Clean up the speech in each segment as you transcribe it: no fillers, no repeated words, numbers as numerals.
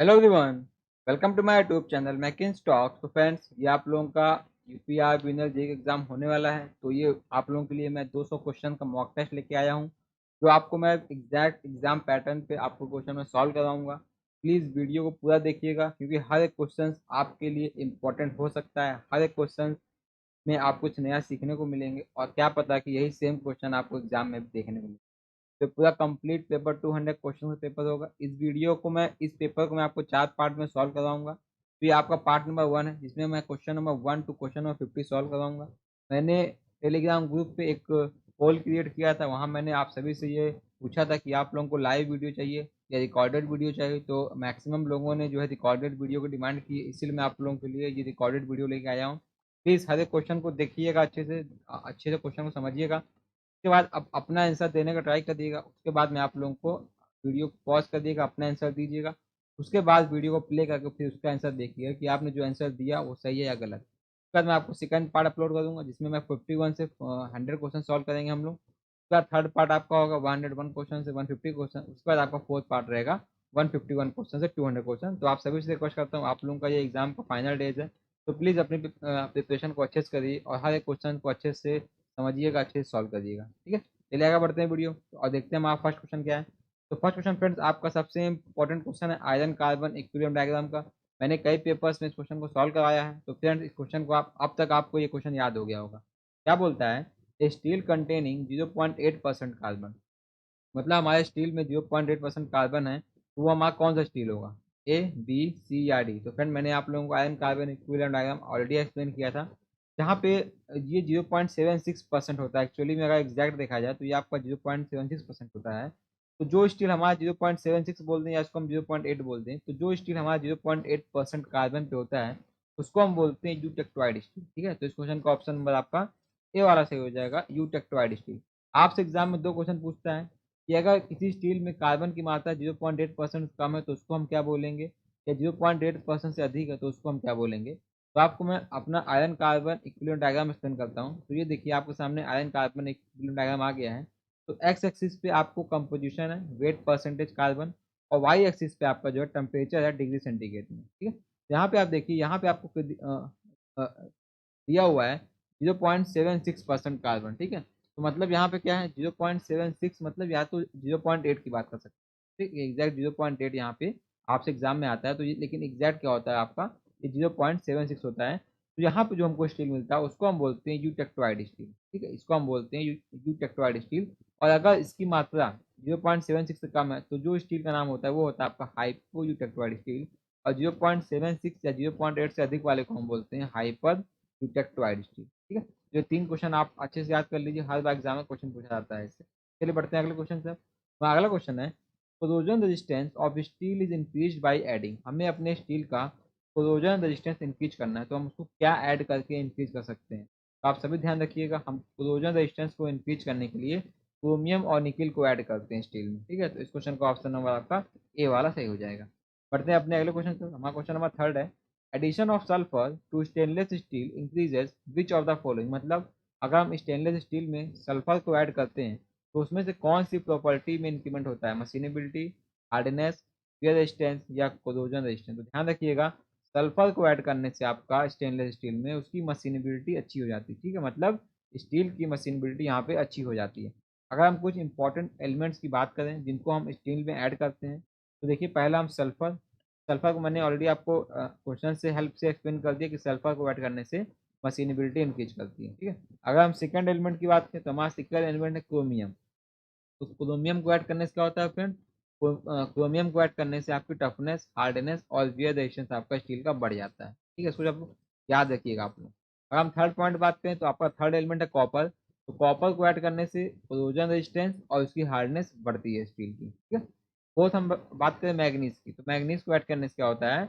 Hello everyone. Welcome to my YouTube channel Makin Stock. तो friends, ये आप लोगों का यूपीआर विनर जे एग्ज़ाम होने वाला है। तो ये आप लोगों के लिए मैं 200 क्वेश्चन का मॉक टेस्ट लेके आया हूँ, जो आपको मैं एग्जैक्ट एग्जाम पैटर्न पे आपको क्वेश्चन में सॉल्व कराऊंगा। प्लीज़ वीडियो को पूरा देखिएगा, क्योंकि हर एक क्वेश्चन आपके लिए इम्पोर्टेंट हो सकता है। हर एक क्वेश्चन में आप कुछ नया सीखने को मिलेंगे, और क्या पता कि यही सेम क्वेश्चन आपको एग्जाम में भी देखने को मिले। तो पूरा कंप्लीट पेपर 200 क्वेश्चन का पेपर होगा। इस पेपर को मैं आपको 4 पार्ट में सॉल्व कराऊंगा। तो ये आपका पार्ट नंबर 1 है, जिसमें मैं question number 1 to question number 50 solve कराऊंगा। मैंने टेलीग्राम ग्रुप पे एक पोल क्रिएट किया था, वहाँ मैंने आप सभी से ये पूछा था कि आप लोगों को लाइव वीडियो चाहिए या रिकॉर्डेड वीडियो चाहिए। तो मैक्सिमम लोगों ने जो है रिकॉर्डेड वीडियो की डिमांड की, इसलिए मैं आप लोगों के लिए ये रिकॉर्डेड वीडियो लेके आया हूँ। प्लीज़ हर एक क्वेश्चन को देखिएगा, अच्छे से क्वेश्चन को समझिएगा। उसके बाद अब अपना आंसर देने का ट्राई करिएगा। उसके बाद मैं आप लोगों को वीडियो को पॉज कर दिएगा, अपना आंसर दीजिएगा। उसके बाद वीडियो को प्ले करके फिर उसका आंसर देखिएगा कि आपने जो आंसर दिया वो सही है या गलत। उसके बाद मैं आपको सेकंड पार्ट अपलोड कर दूंगा, जिसमें मैं 51 से 100 क्वेश्चन सॉल्व करेंगे हम लोग। उसके बाद थर्ड पार्ट आपका होगा 101 क्वेश्चन से 150 क्वेश्चन। उसके बाद आपका फोर्थ पार्ट रहेगा 151 क्वेश्चन से 200 क्वेश्चन। तो आप सभी से रिक्वेस्ट करता हूँ, आप लोगों का ये एग्जाम का फाइनल डेज है, तो प्लीज़ अपनी प्रिपरेशन को अच्छे से करिए और हर एक क्वेश्चन को अच्छे से समझिएगा, अच्छे से सॉल्व करिएगा। ठीक है, चलिए आगे बढ़ते हैं वीडियो और देखते हैं हमारा फर्स्ट क्वेश्चन क्या है। तो फर्स्ट क्वेश्चन फ्रेंड्स, आपका सबसे इंपॉर्टेंट क्वेश्चन है आयरन कार्बन इक्विलिब्रियम डायग्राम का। मैंने कई पेपर्स में इस क्वेश्चन को सॉल्व कराया है। तो फ्रेंड्स, इस क्वेश्चन को आप अब तक आपको ये क्वेश्चन याद हो गया होगा। क्या बोलता है? ए स्टील कंटेनिंग 0.8% कार्बन। मतलब हमारे स्टील में 0.8% कार्बन है, तो वो हमारा कौन सा स्टील होगा? ए, बी, सी या डी? तो फ्रेंड, मैंने आप लोगों को iron carbon equivalent diagram already explain किया था, जहाँ पे ये 0.76% होता है। एक्चुअली में अगर एग्जैक्ट देखा जाए तो ये आपका 0.76% होता है। तो जो स्टील हमारा 0.76 बोलते हैं या उसको हम 0.8 बोलते हैं, तो जो स्टील हमारा 0.8% कार्बन पे होता है उसको हम बोलते हैं यूटेक्टोइड स्टील। ठीक है, तो इस क्वेश्चन का ऑप्शन नंबर आपका ए वाला सही हो जाएगा, यूटेक्टोइड स्टील। आपसे एग्जाम में दो क्वेश्चन पूछता है कि अगर किसी स्टील में कार्बन की मात्रा 0.8% कम है तो उसको हम क्या बोलेंगे, या 0.8% से अधिक है तो उसको हम क्या बोलेंगे। तो आपको मैं अपना iron carbon equilibrium diagram explain करता हूँ। तो ये देखिए, आपके सामने आयरन कार्बन इक्विलिब्रियम डायग्राम आ गया है। तो एक्स एक्सिस पे आपको कंपोजिशन है, वेट परसेंटेज कार्बन, और वाई एक्सिस पे आपका जो है टेम्परेचर है डिग्री सेंटीग्रेड में। ठीक है, तो यहाँ पे आप देखिए, यहाँ पे आपको दिया हुआ है 0.76% कार्बन। ठीक है, तो मतलब यहाँ पे क्या है, 0.76 मतलब या तो 0.8 की बात कर सकते हैं। ठीक है, एग्जैक्ट 0.8 यहाँ पे आपसे एग्जाम में आता है। तो ये लेकिन एग्जैक्ट क्या होता है आपका, ये 0.76 होता है। तो यहाँ पे जो हमको स्टील मिलता है उसको हम बोलते हैं यूटेक्टोइड स्टील। ठीक है, इसको हम बोलते हैं यूटेक्टोइड स्टील। और अगर इसकी मात्रा 0.76 से कम है तो जो स्टील का नाम होता है वो होता है आपका हाइपो यूटेक्टोइड स्टील। और 0.76 या 0.8 से अधिक वाले को हम बोलते हैं हाइपर यूटेक्टोइड स्टील। ठीक है, जो तीन क्वेश्चन आप अच्छे से याद कर लीजिए, हर बार एग्जाम में क्वेश्चन पूछा जाता है इससे। चलिए बढ़ते हैं अगले क्वेश्चन से। तो अगला क्वेश्चन है, corrosion resistance of steel is increase by adding. हमें अपने स्टील का कोरोजन रेजिस्टेंस इंक्रीज करना है, तो हम उसको क्या ऐड करके इंक्रीज कर सकते हैं। तो आप सभी ध्यान रखिएगा, हम कोरोजन रेजिस्टेंस को इंक्रीज करने के लिए क्रोमियम और निकिल को ऐड करते हैं स्टील में। ठीक है, तो इस क्वेश्चन का ऑप्शन नंबर आपका ए वाला सही हो जाएगा। बढ़ते हैं अपने अगले क्वेश्चन से। हमारा क्वेश्चन नंबर थर्ड है, addition of sulphur to stainless steel increases which of the following. मतलब अगर हम स्टेनलेस स्टील में सल्फर को ऐड करते हैं तो उसमें से कौन सी प्रॉपर्टी में इंक्रीमेंट होता है? मशीनेबिलिटी, हार्डनेस, फियर रेजिस्टेंस या कोरोजन रेजिस्टेंस। तो ध्यान रखिएगा, सल्फर को ऐड करने से आपका स्टेनलेस स्टील में उसकी मशीनेबिलिटी अच्छी हो जाती है। ठीक है, मतलब स्टील की मशीनेबिलिटी यहाँ पे अच्छी हो जाती है। अगर हम कुछ इंपॉर्टेंट एलिमेंट्स की बात करें जिनको हम स्टील में ऐड करते हैं, तो देखिए पहला हम सल्फर। सल्फर को मैंने ऑलरेडी आपको क्वेश्चन से हेल्प से एक्सप्लेन कर दिया कि सल्फर को ऐड करने से मशीनेबिलिटी इंक्रीज करती है। ठीक है, अगर हम सेकंड एलिमेंट की बात करें तो हमारा सेकंड एलिमेंट है क्रोमियम। तो क्रोमियम को ऐड करने से क्या होता है फ्रेंड, क्रोमियम को ऐड करने से आपकी टफनेस, हार्डनेस और वियर रेजिस्टेंस आपका स्टील का बढ़ जाता है। ठीक है, इसको जब याद रखिएगा आप लोग। अगर हम थर्ड पॉइंट बात करें तो आपका थर्ड एलिमेंट है कॉपर। तो कॉपर को ऐड करने से कोरोजन रेजिस्टेंस और उसकी हार्डनेस बढ़ती है स्टील की। ठीक है, फोर्थ हम बात करें मैग्नीज की। तो मैग्नीज को ऐड करने से क्या होता है,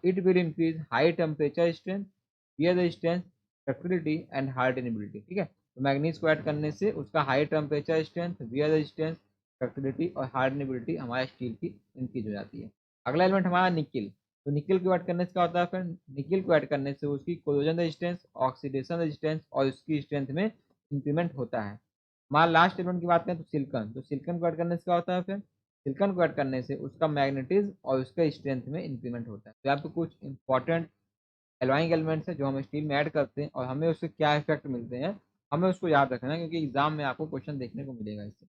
it will increase high temperature strength, wear resistance, ductility and hardenability. ठीक है, तो मैग्नीज को ऐड करने से उसका high temperature strength, wear resistance, ductility और हार्डनेबिलिटी हमारे स्टील की इंक्रीज हो जाती है। अगला एलिमेंट हमारा निकिल। तो निकिल को ऐड करने से क्या होता है फ्रेंड, निकिल को ऐड करने से उसकी कोरोजन रेजिस्टेंस, ऑक्सीडेशन रेजिस्टेंस और उसकी स्ट्रेंथ में इंक्रीमेंट होता है। हमारा लास्ट एलिमेंट की बात करें तो सिलिकॉन। तो सिलिकॉन को ऐड करने से क्या होता है फ्रेंड, सिलिकॉन को ऐड करने से उसका मैग्नेटिज्म और उसके स्ट्रेंथ में इंक्रीमेंट होता है। तो यहाँ पे कुछ इंपॉर्टेंट एलॉइंग एलिमेंट्स हैं जो हम स्टील में ऐड करते हैं और हमें उससे क्या इफेक्ट मिलते हैं, हमें उसको याद रखना है, क्योंकि एग्जाम में आपको क्वेश्चन देखने को मिलेगा इससे।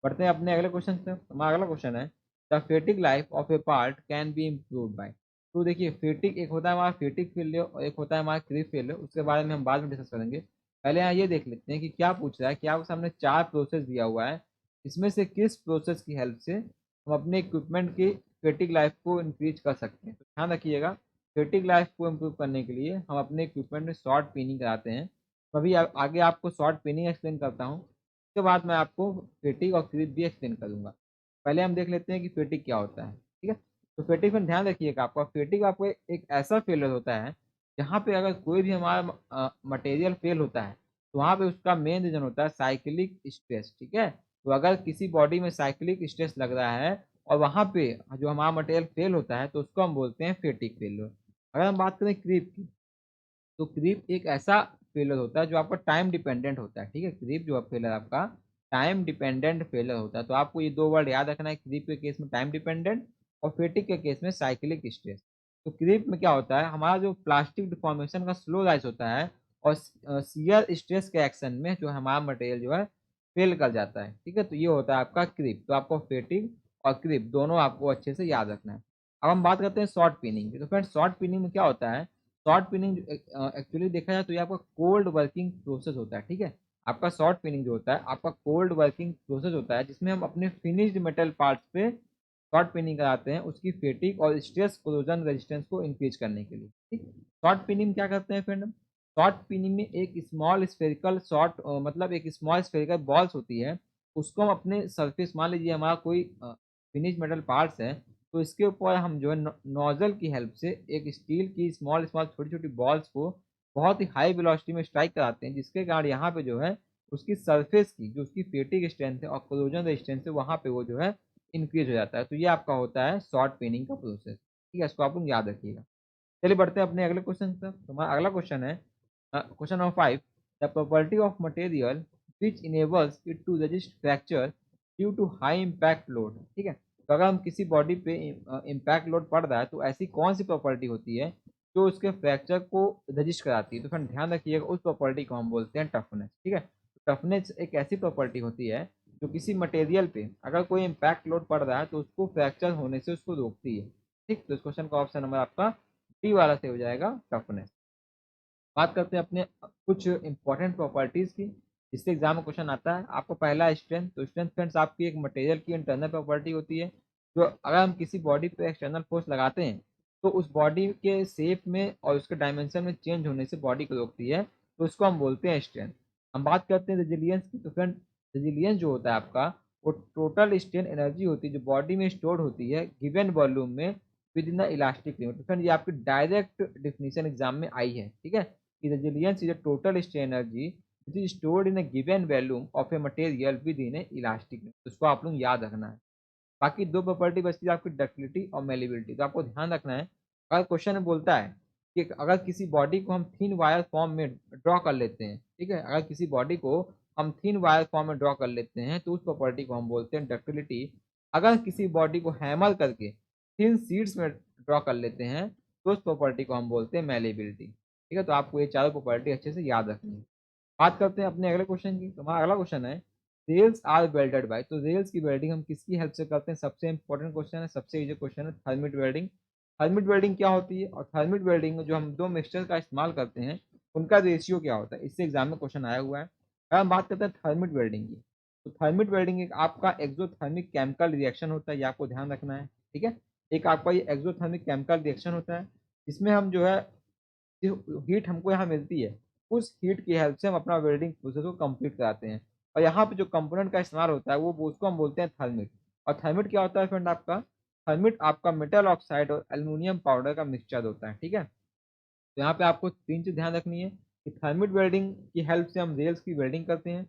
बढ़ते हैं अपने अगले क्वेश्चन पे। हमारा अगला क्वेश्चन है, the फेटिक life of A part can be improve bye. तो देखिए, फेटिक एक होता है हमारा फेटिक फेलियर और एक होता है हमारा क्रीप फेलियर, उसके बारे में हम बाद में डिस्कस करेंगे। पहले यहाँ ये देख लेते हैं कि क्या पूछ रहा है कि आपके सामने 4 प्रोसेस दिया हुआ है, इसमें से किस प्रोसेस की हेल्प से हम अपने इक्विपमेंट की फेटिक लाइफ को इंक्रीज कर सकते हैं। तो ध्यान रखिएगा, फेटिक लाइफ को इम्प्रूव करने के लिए हम अपने इक्विपमेंट में शॉर्ट पिनिंग कराते हैं। तो अभी आगे आपको शॉर्ट पिनिंग एक्सप्लेन करता हूँ, उसके बाद मैं आपको फेटिक और क्रीप भी एक्सप्लेन करूंगा। पहले हम देख लेते हैं कि फेटिक क्या होता है, ठीक है। तो फेटिक में ध्यान रखिएगा, आपका फेटिक आपको एक ऐसा फेलियर होता है जहाँ पे अगर कोई भी हमारा मटेरियल फेल होता है तो वहाँ पे उसका मेन रीजन होता है साइक्लिक स्ट्रेस, ठीक है। तो अगर किसी बॉडी में साइक्लिक स्ट्रेस लग रहा है और वहाँ पे जो हमारा मटेरियल फेल होता है तो उसको हम बोलते हैं फेटिक फेलियर। अगर हम बात करें क्रीप की, तो क्रीप एक ऐसा फेलर होता है जो आपका टाइम डिपेंडेंट होता है, ठीक है। क्रीप जो फेलर आपका टाइम डिपेंडेंट फेलर होता है। तो आपको ये 2 वर्ड याद रखना है, क्रीप के केस में टाइम डिपेंडेंट और फेटिक के केस में साइक्लिक स्ट्रेस। तो क्रीप में क्या होता है, हमारा जो प्लास्टिक डिफॉर्मेशन का स्लो राइज होता है और शियर स्ट्रेस के एक्शन में जो हमारा मटेरियल जो है फेल कर जाता है, ठीक है। तो ये होता है आपका क्रीप। तो आपको फेटिक और क्रीप दोनों आपको अच्छे से याद रखना है। अब हम बात करते हैं शॉर्ट पिनिंग की। तो फ्रेंड्स, शॉर्ट पिनिंग में क्या होता है, शॉर्ट पिनिंग एक्चुअली देखा जाए तो ये आपका कोल्ड वर्किंग प्रोसेस होता है, ठीक है। आपका शॉर्ट पिनिंग जो होता है आपका कोल्ड वर्किंग प्रोसेस होता है, जिसमें हम अपने फिनिश्ड मेटल पार्ट्स पे शॉर्ट पिनिंग कराते हैं उसकी फेटिक और स्ट्रेस कोरोजन रेजिस्टेंस को इंक्रीज करने के लिए, ठीक। शॉर्ट पिनिंग क्या करते हैं फ्रेंड, शॉर्ट पिनिंग में एक स्मॉल स्फेरिकल शॉर्ट मतलब एक स्मॉल स्फेरिकल बॉल्स होती है, उसको हम अपने सरफेस, मान लीजिए हमारा कोई फिनिश मेटल पार्ट्स है, तो इसके ऊपर हम जो है नोजल की हेल्प से एक स्टील की स्मॉल स्मॉल छोटी छोटी बॉल्स को बहुत ही हाई वेलोसिटी में स्ट्राइक कराते हैं, जिसके कारण यहाँ पे जो है उसकी सरफेस की जो उसकी फेटिक स्ट्रेंथ है और कोरोजन रेजिस्टेंस है वहाँ पे वो जो है इंक्रीज हो जाता है। तो ये आपका होता है शॉर्ट पेनिंग का प्रोसेस, ठीक है। इसको आप लोग याद रखिएगा। चलिए बढ़ते हैं अपने अगले क्वेश्चन पर। तो हमारा अगला क्वेश्चन है question number 5, the property of material which enables it to resist fracture due to high impact load, ठीक है। तो अगर हम किसी बॉडी पे इम्पैक्ट लोड पड़ रहा है तो ऐसी कौन सी प्रॉपर्टी होती है जो उसके फ्रैक्चर को रजिस्ट कराती है। तो फिर ध्यान रखिएगा, उस प्रॉपर्टी को हम बोलते हैं टफनेस, ठीक है। टफनेस एक ऐसी प्रॉपर्टी होती है जो किसी मटेरियल पे अगर कोई इम्पैक्ट लोड पड़ रहा है तो उसको फ्रैक्चर होने से उसको रोकती है, ठीक। तो इस क्वेश्चन का ऑप्शन नंबर आपका डी वाला से हो जाएगा, टफनेस। बात करते हैं अपने कुछ इंपॉर्टेंट प्रॉपर्टीज की जिससे एग्जाम में क्वेश्चन आता है। आपको पहला स्ट्रेंथ, तो स्ट्रेंथ फ्रेंड्स आपकी एक मटेरियल की इंटरनल प्रॉपर्टी होती है, जो अगर हम किसी बॉडी पे एक्सटर्नल फोर्स लगाते हैं तो उस बॉडी के शेप में और उसके डायमेंशन में चेंज होने से बॉडी को रोकती है, तो उसको हम बोलते हैं स्ट्रेंथ। हम बात करते हैं रेजिलियंस की। तो फ्रेंड, रेजिलियंस जो होता है आपका, वो टोटल स्ट्रेन एनर्जी होती है जो बॉडी में स्टोर होती है गिवन वॉल्यूम में with in the elastic limit. तो फ्रेंड, ये आपकी डायरेक्ट डिफिनीशन एग्जाम में आई है, ठीक है। Resilience is a total strain energy which is stored in a given volume of a material within a elastic limit। तो इसको आप लोग याद रखना है। बाकी 2 प्रॉपर्टी बचती है आपकी, डक्टिलिटी और मेलिबिलिटी। तो आपको ध्यान रखना है, अगर क्वेश्चन में बोलता है कि अगर किसी बॉडी को हम थिन वायर फॉर्म में ड्रॉ कर लेते हैं, ठीक है, अगर किसी बॉडी को हम थिन वायर फॉर्म में ड्रॉ कर लेते हैं तो उस प्रॉपर्टी को हम बोलते हैं डक्टिलिटी। अगर किसी बॉडी को हैमर करके थिन शीट्स में ड्रॉ कर लेते हैं तो उस प्रॉपर्टी को हम बोलते हैं मेलिबिलिटी, ठीक है। तो आपको ये चारों प्रॉपर्टी अच्छे से याद रखनी है। बात करते हैं अपने अगले क्वेश्चन की। तो हमारा अगला क्वेश्चन है, रेल्स आर वेल्डेड बाय। तो रेल्स की वेल्डिंग हम किसकी हेल्प से करते हैं, सबसे इंपॉर्टेंट क्वेश्चन है, सबसे इजी क्वेश्चन है, थर्मिट वेल्डिंग। थर्मिट वेल्डिंग क्या होती है और थर्मिट वेल्डिंग में जो हम 2 मिक्सचर का इस्तेमाल करते हैं उनका रेशियो क्या होता है, इससे एग्जाम में क्वेश्चन आया हुआ है। अगर हम बात करते हैं थर्मिट वेल्डिंग की, तो थर्मिट वेल्डिंग एक आपका एक्सोथर्मिक केमिकल रिएक्शन होता है, ये आपको ध्यान रखना है, ठीक है। एक आपका ये एक्सोथर्मिक केमिकल रिएक्शन होता है, इसमें हम जो है जो हीट हमको यहाँ मिलती है उस हीट की हेल्प से हम अपना वेल्डिंग प्रोसेस को कंप्लीट कराते हैं। और यहाँ पे जो कंपोनेंट का इस्तेमाल होता है वो उसको हम बोलते हैं थर्मिट। और थर्मिट क्या होता है फ्रेंड आपका, थर्मिट आपका मेटल ऑक्साइड और एल्यूमिनियम पाउडर का मिक्सचर होता है, ठीक है। तो यहाँ पे आपको 3 चीज ध्यान रखनी है कि थर्मिट वेल्डिंग की हेल्प से हम रेल्स की वेल्डिंग करते हैं।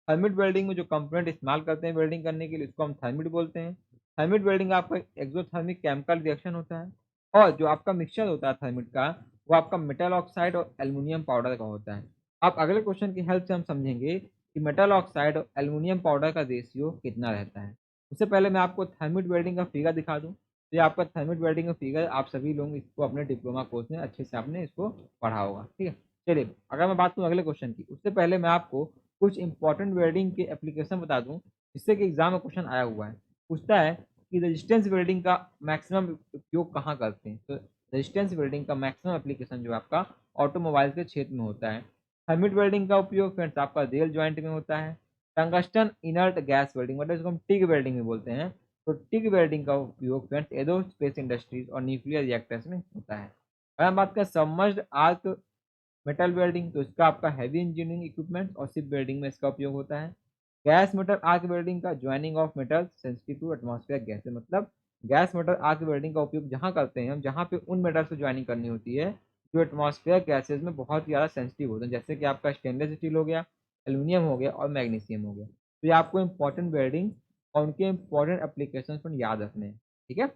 थर्मिट वेल्डिंग में जो कंपोनेंट इस्तेमाल करते हैं वेल्डिंग करने के लिए उसको हम थर्मिट बोलते हैं। थर्मिट वेल्डिंग आपका एक्सोथर्मिक केमिकल रिएक्शन होता है और जो आपका मिक्सचर होता है थर्मिट का वो आपका मेटल ऑक्साइड और एल्यूमिनियम पाउडर का होता है। अब अगले क्वेश्चन की हेल्प से हम समझेंगे कि मेटल ऑक्साइड और एल्यूमिनियम पाउडर का रेशियो कितना रहता है। उससे पहले मैं आपको थर्मिट वेल्डिंग का फिगर दिखा दूँ। तो ये आपका थर्मिट वेल्डिंग का फिगर आप सभी लोग इसको अपने डिप्लोमा कोर्स में अच्छे से आपने इसको पढ़ा होगा, ठीक है। चलिए अगर मैं बात करूँ अगले क्वेश्चन की, उससे पहले मैं आपको कुछ इंपॉर्टेंट वेल्डिंग के एप्लीकेशन बता दूँ, जिससे कि एग्जाम में क्वेश्चन आया हुआ है। पूछता है कि रेजिस्टेंस वेल्डिंग का मैक्सिमम उपयोग कहाँ करते हैं? तो रेजिस्टेंस वेल्डिंग का मैक्सिमम एप्लीकेशन जो आपका ऑटोमोबाइल के क्षेत्र में होता है। थर्मिट वेल्डिंग का उपयोग फ्रेंड्स आपका रेल जॉइंट में होता है। टंगस्टन इनर्ट गैस वेल्डिंग मतलब इसको हम टिग वेल्डिंग भी बोलते हैं। तो टिग वेल्डिंग का उपयोग फ्रेंड्स एरोस्पेस इंडस्ट्रीज और न्यूक्लियर रिएक्टर्स में होता है। अगर हम बात करें सबमर्ज्ड आर्क मेटल वेल्डिंग, तो इसका आपका हैवी इंजीनियरिंग इक्विपमेंट और शिप वेल्डिंग में इसका उपयोग होता है। गैस मेटल आर्क वेल्डिंग का joining of metal sensitive to atmosphere gas मतलब गैस मेटल आर्क वेल्डिंग का उपयोग जहाँ करते हैं हम, जहाँ पे उन मेटल से ज्वाइनिंग करनी होती है जो एटमॉस्फेयर गैसेज में बहुत ही ज़्यादा सेंसिटिव होते हैं, जैसे कि आपका स्टेनलेस स्टील हो गया, एल्यूमिनियम हो गया और मैग्नीशियम हो गया। तो ये आपको इंपॉर्टेंट वेल्डिंग और उनके इंपॉर्टेंट एप्लीकेशन पर याद रखने हैं, ठीक है।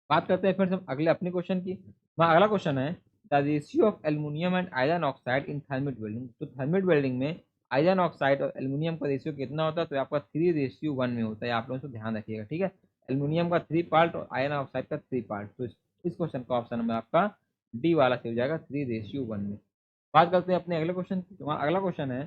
बात करते हैं फिर हम अगले अपने क्वेश्चन की। हमारा अगला क्वेश्चन है the ratio of aluminium and iron oxide in thermit welding. तो थर्मिट वेल्डिंग में आयरन ऑक्साइड और एल्युमिनियम का रेशियो कितना होता है? तो आपका 3:1 में होता है। आप लोगों को ध्यान रखिएगा, ठीक है। एल्युमिनियम का 3 पार्ट और आयरन ऑक्साइड का 3 पार्ट। तो इस क्वेश्चन का ऑप्शन नंबर आपका डी वाला से हो जाएगा 3:1 में। बात करते हैं अपने अगले क्वेश्चन की। तो हमारा अगला क्वेश्चन है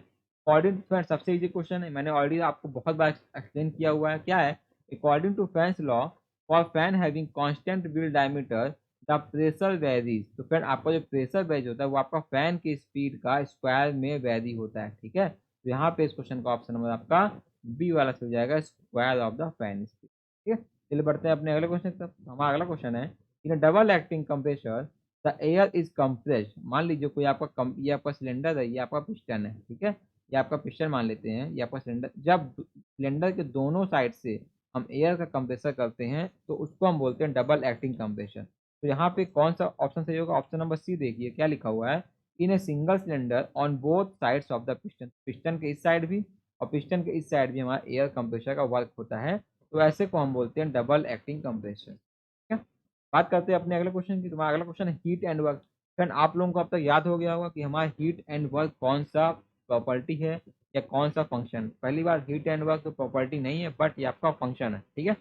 अकॉर्डिंग टू फैंस, सबसे इजी क्वेश्चन है, मैंने ऑलरेडी आपको बहुत बार एक्सप्लेन किया हुआ है। क्या है? According to fans law for fan having constant wheel diameter the pressure varies. तो फ्रेंड आपका जो प्रेशर वेज होता है वो आपका फैन की स्पीड का स्क्वायर में वेरी होता है, ठीक है। तो यहाँ पे इस क्वेश्चन का ऑप्शन नंबर आपका बी वाला से हो जाएगा square of the fan speed, ठीक है। चलिए बढ़ते हैं अपने अगले क्वेश्चन तक। हमारा अगला क्वेश्चन है in double acting compressor the air is compressed. मान लीजिए कोई आपका ये आपका सिलेंडर है, ये आपका पिस्टन है, ठीक है। ये आपका पिस्टन मान लेते हैं, ये आपका सिलेंडर। जब सिलेंडर के दोनों साइड से हम एयर का कंप्रेसर करते हैं तो उसको हम बोलते हैं डबल एक्टिंग कंप्रेसर। तो यहाँ पे कौन सा ऑप्शन सही होगा? ऑप्शन नंबर सी देखिए क्या लिखा हुआ है, in a single cylinder on both sides of the piston. Piston के इस साइड भी और पिस्टन के इस साइड भी हमारा एयर कंप्रेसर का वर्क होता है। तो ऐसे को हम बोलते हैं डबल एक्टिंग कंप्रेसर, ठीक है। बात करते हैं अपने अगले क्वेश्चन की। तुम्हारा अगला क्वेश्चन है हीट एंड वर्क। फ्रेंड आप लोगों को अब तक याद हो गया होगा कि हमारा हीट एंड वर्क कौन सा प्रॉपर्टी है या कौन सा फंक्शन। पहली बार हीट एंड वर्क तो प्रॉपर्टी नहीं है बट ये आपका फंक्शन है, ठीक है।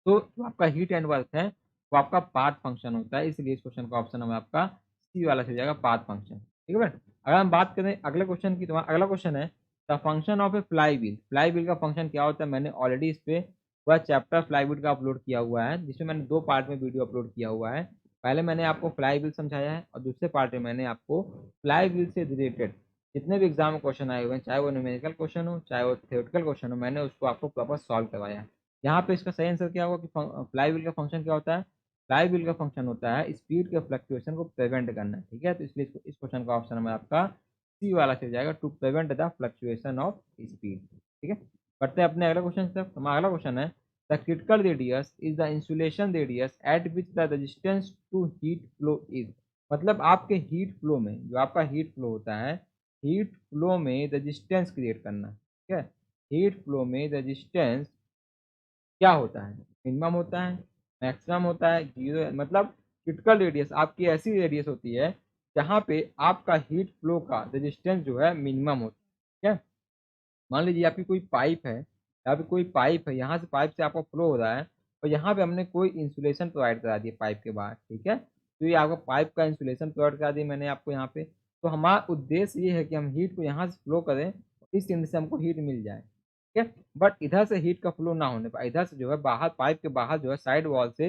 तो जो आपका हीट एंड वर्क है वो आपका पाथ फंक्शन होता है, इसलिए इस क्वेश्चन का ऑप्शन हमें आपका सी वाला से जाएगा पाथ फंक्शन, ठीक है फ्रेंड। अगर हम बात करें अगले क्वेश्चन की, तो अगला क्वेश्चन है the function of A fly wheel. Fly wheel का फंक्शन क्या होता है? मैंने ऑलरेडी इस पे पूरा चैप्टर फ्लाई व्हील का अपलोड किया हुआ है, जिसमें मैंने 2 पार्ट में वीडियो अपलोड किया हुआ है। पहले मैंने आपको फ्लाई व्हील समझाया है और दूसरे पार्ट में मैंने आपको फ्लाई व्हील से रिलेटेड जितने भी एग्जाम में क्वेश्चन आए हुए हैं, चाहे वो न्यूमेरिकल क्वेश्चन हो चाहे वो थ्योरेटिकल क्वेश्चन हो, मैंने उसको आपको प्रॉपर सॉल्व करवाया है। यहाँ पे इसका सही आंसर क्या होगा कि फ्लाई व्हील का फंक्शन क्या होता है? फ्लाई व्हील का फंक्शन होता है स्पीड के फ्लक्चुएशन को प्रिवेंट करना, ठीक है। तो इसलिए इस क्वेश्चन का ऑप्शन नंबर आपका सी वाला से हो जाएगा to prevent the fluctuation of speed, ठीक है। बढ़ते हैं अपने अगले क्वेश्चन तक। हमारा अगला क्वेश्चन है the critical radius is the insulation radius at which the resistance to heat flow is. मतलब आपके हीट फ्लो में, जो आपका हीट फ्लो होता है, हीट फ्लो में रेजिस्टेंस क्रिएट करना, ठीक है। हीट फ्लो में रेजिस्टेंस क्या होता है? मिनिमम होता है, मैक्सिमम होता है, जीरो, मतलब क्रिटिकल रेडियस आपकी ऐसी रेडियस होती है जहाँ पे आपका हीट फ्लो का रेजिस्टेंस जो है मिनिमम होता है, ठीक है। मान लीजिए आपकी कोई पाइप है, यहाँ पे कोई पाइप है, यहाँ से पाइप से आपका फ्लो हो रहा है और यहाँ पे हमने कोई इंसुलेशन प्रोवाइड करा दिया पाइप के बाहर, ठीक है। तो ये आपका पाइप का इंसुलेशन प्रोवाइड करा दिया मैंने आपको यहाँ पे। तो हमारा उद्देश्य ये है कि हम हीट को यहाँ से फ्लो करें, इस एंड से हमको हीट मिल जाए, ठीक है। बट इधर से हीट का फ्लो ना होने पाए, इधर से जो है बाहर पाइप के बाहर जो है साइड वॉल से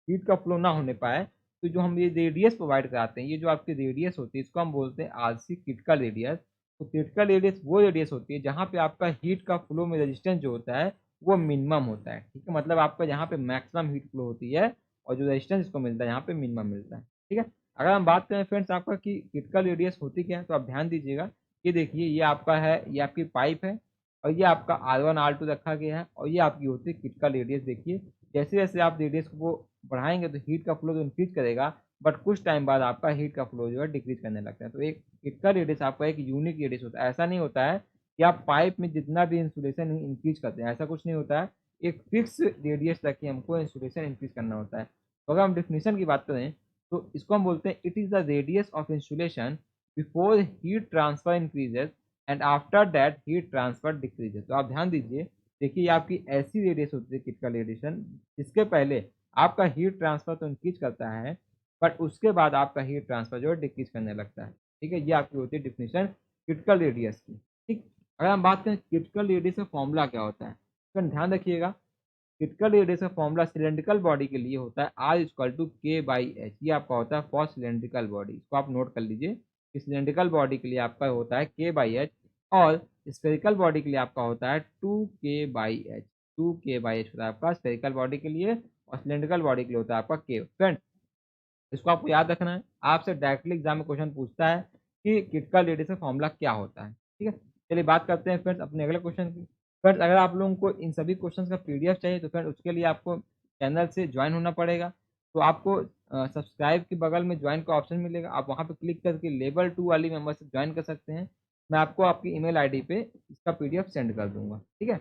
हीट का फ्लो ना होने पाए, तो जो हम ये रेडियस प्रोवाइड कराते हैं, ये जो आपकी रेडियस होती है इसको हम बोलते हैं आरसी क्रिटिकल रेडियस। तो क्रिटिकल रेडियस वो रेडियस होती है जहाँ पे आपका हीट का फ्लो में रेजिस्टेंस जो होता है वो मिनिमम होता है, ठीक है। मतलब आपका यहाँ पे मैक्सिमम हीट फ्लो होती है और जो रेजिस्टेंस इसको मिलता है यहाँ पे मिनिमम मिलता है, ठीक है। अगर हम बात करें फ्रेंड्स आपका कि क्रिटिकल रेडियस होती क्या है, तो आप ध्यान दीजिएगा। ये देखिए ये आपका है, ये आपकी पाइप है और ये आपका R1 R2 रखा गया है और ये आपकी होती है क्रिटिकल रेडियस। देखिए जैसे जैसे आप रेडियस को बढ़ाएंगे तो हीट का फ्लो तो इंक्रीज करेगा, बट कुछ टाइम बाद आपका हीट का फ्लो जो है डिक्रीज करने लगता है। तो एक क्रिटिकल रेडियस आपका एक यूनिक रेडियस होता है। ऐसा नहीं होता है कि आप पाइप में जितना भी इंसुलेशन इंक्रीज करते हैं, ऐसा कुछ नहीं होता है। एक फिक्स रेडियस तक ही हमको इंसुलेशन इंक्रीज करना होता है। तो अगर हम डिफिनेशन की बात करें तो इसको हम बोलते हैं it is the radius of insulation before heat transfer increases and after that heat transfer decreases. तो आप ध्यान दीजिए देखिए, ये आपकी ऐसी रेडियस होती है क्रिटिकल रेडिएशन जिसके पहले आपका हीट ट्रांसफर तो इंक्रीज करता है, बट उसके बाद आपका हीट ट्रांसफर जो है डिक्रीज करने लगता है। ठीक है, ये आपकी होती है डेफिनेशन क्रिटिकल रेडियस की। ठीक, अगर हम बात करें क्रिटिकल रेडियस का फॉर्मूला क्या होता है, तो ध्यान रखिएगा, क्रिटिकल रेडियस का फॉर्मूला सिलेंड्रिकल बॉडी के लिए होता है R इक्वल टू के बाई एच। ये आपका होता है फॉर सिलेंड्रिकल बॉडी, इसको आप नोट कर लीजिए कि सिलेंड्रिकल बॉडी के लिए आपका होता है के बाई एच, और स्फेरिकल बॉडी के लिए आपका होता है 2 के बाई एच। 2 के बाई एच होता है आपका स्फेरिकल बॉडी के लिए, और सिलेंड्रिकल बॉडी के लिए होता है आपका के। फ्रेंड, इसको आपको याद रखना है, आपसे डायरेक्टली एग्जाम में क्वेश्चन पूछता है कि क्रिटिकल रेडियस का फॉर्मूला क्या होता है। ठीक है, चलिए बात करते हैं फ्रेंड्स अपने अगले क्वेश्चन की। फ्रेंड्स, अगर आप लोगों को इन सभी क्वेश्चंस का पीडीएफ चाहिए तो फ्रेंड उसके लिए आपको चैनल से ज्वाइन होना पड़ेगा। तो आपको सब्सक्राइब के बगल में ज्वाइन का ऑप्शन मिलेगा, आप वहाँ पे क्लिक करके लेवल 2 वाली मेंबरशिप ज्वाइन कर सकते हैं। मैं आपको आपकी ईमेल आईडी पे इसका पीडीएफ सेंड कर दूंगा। ठीक है,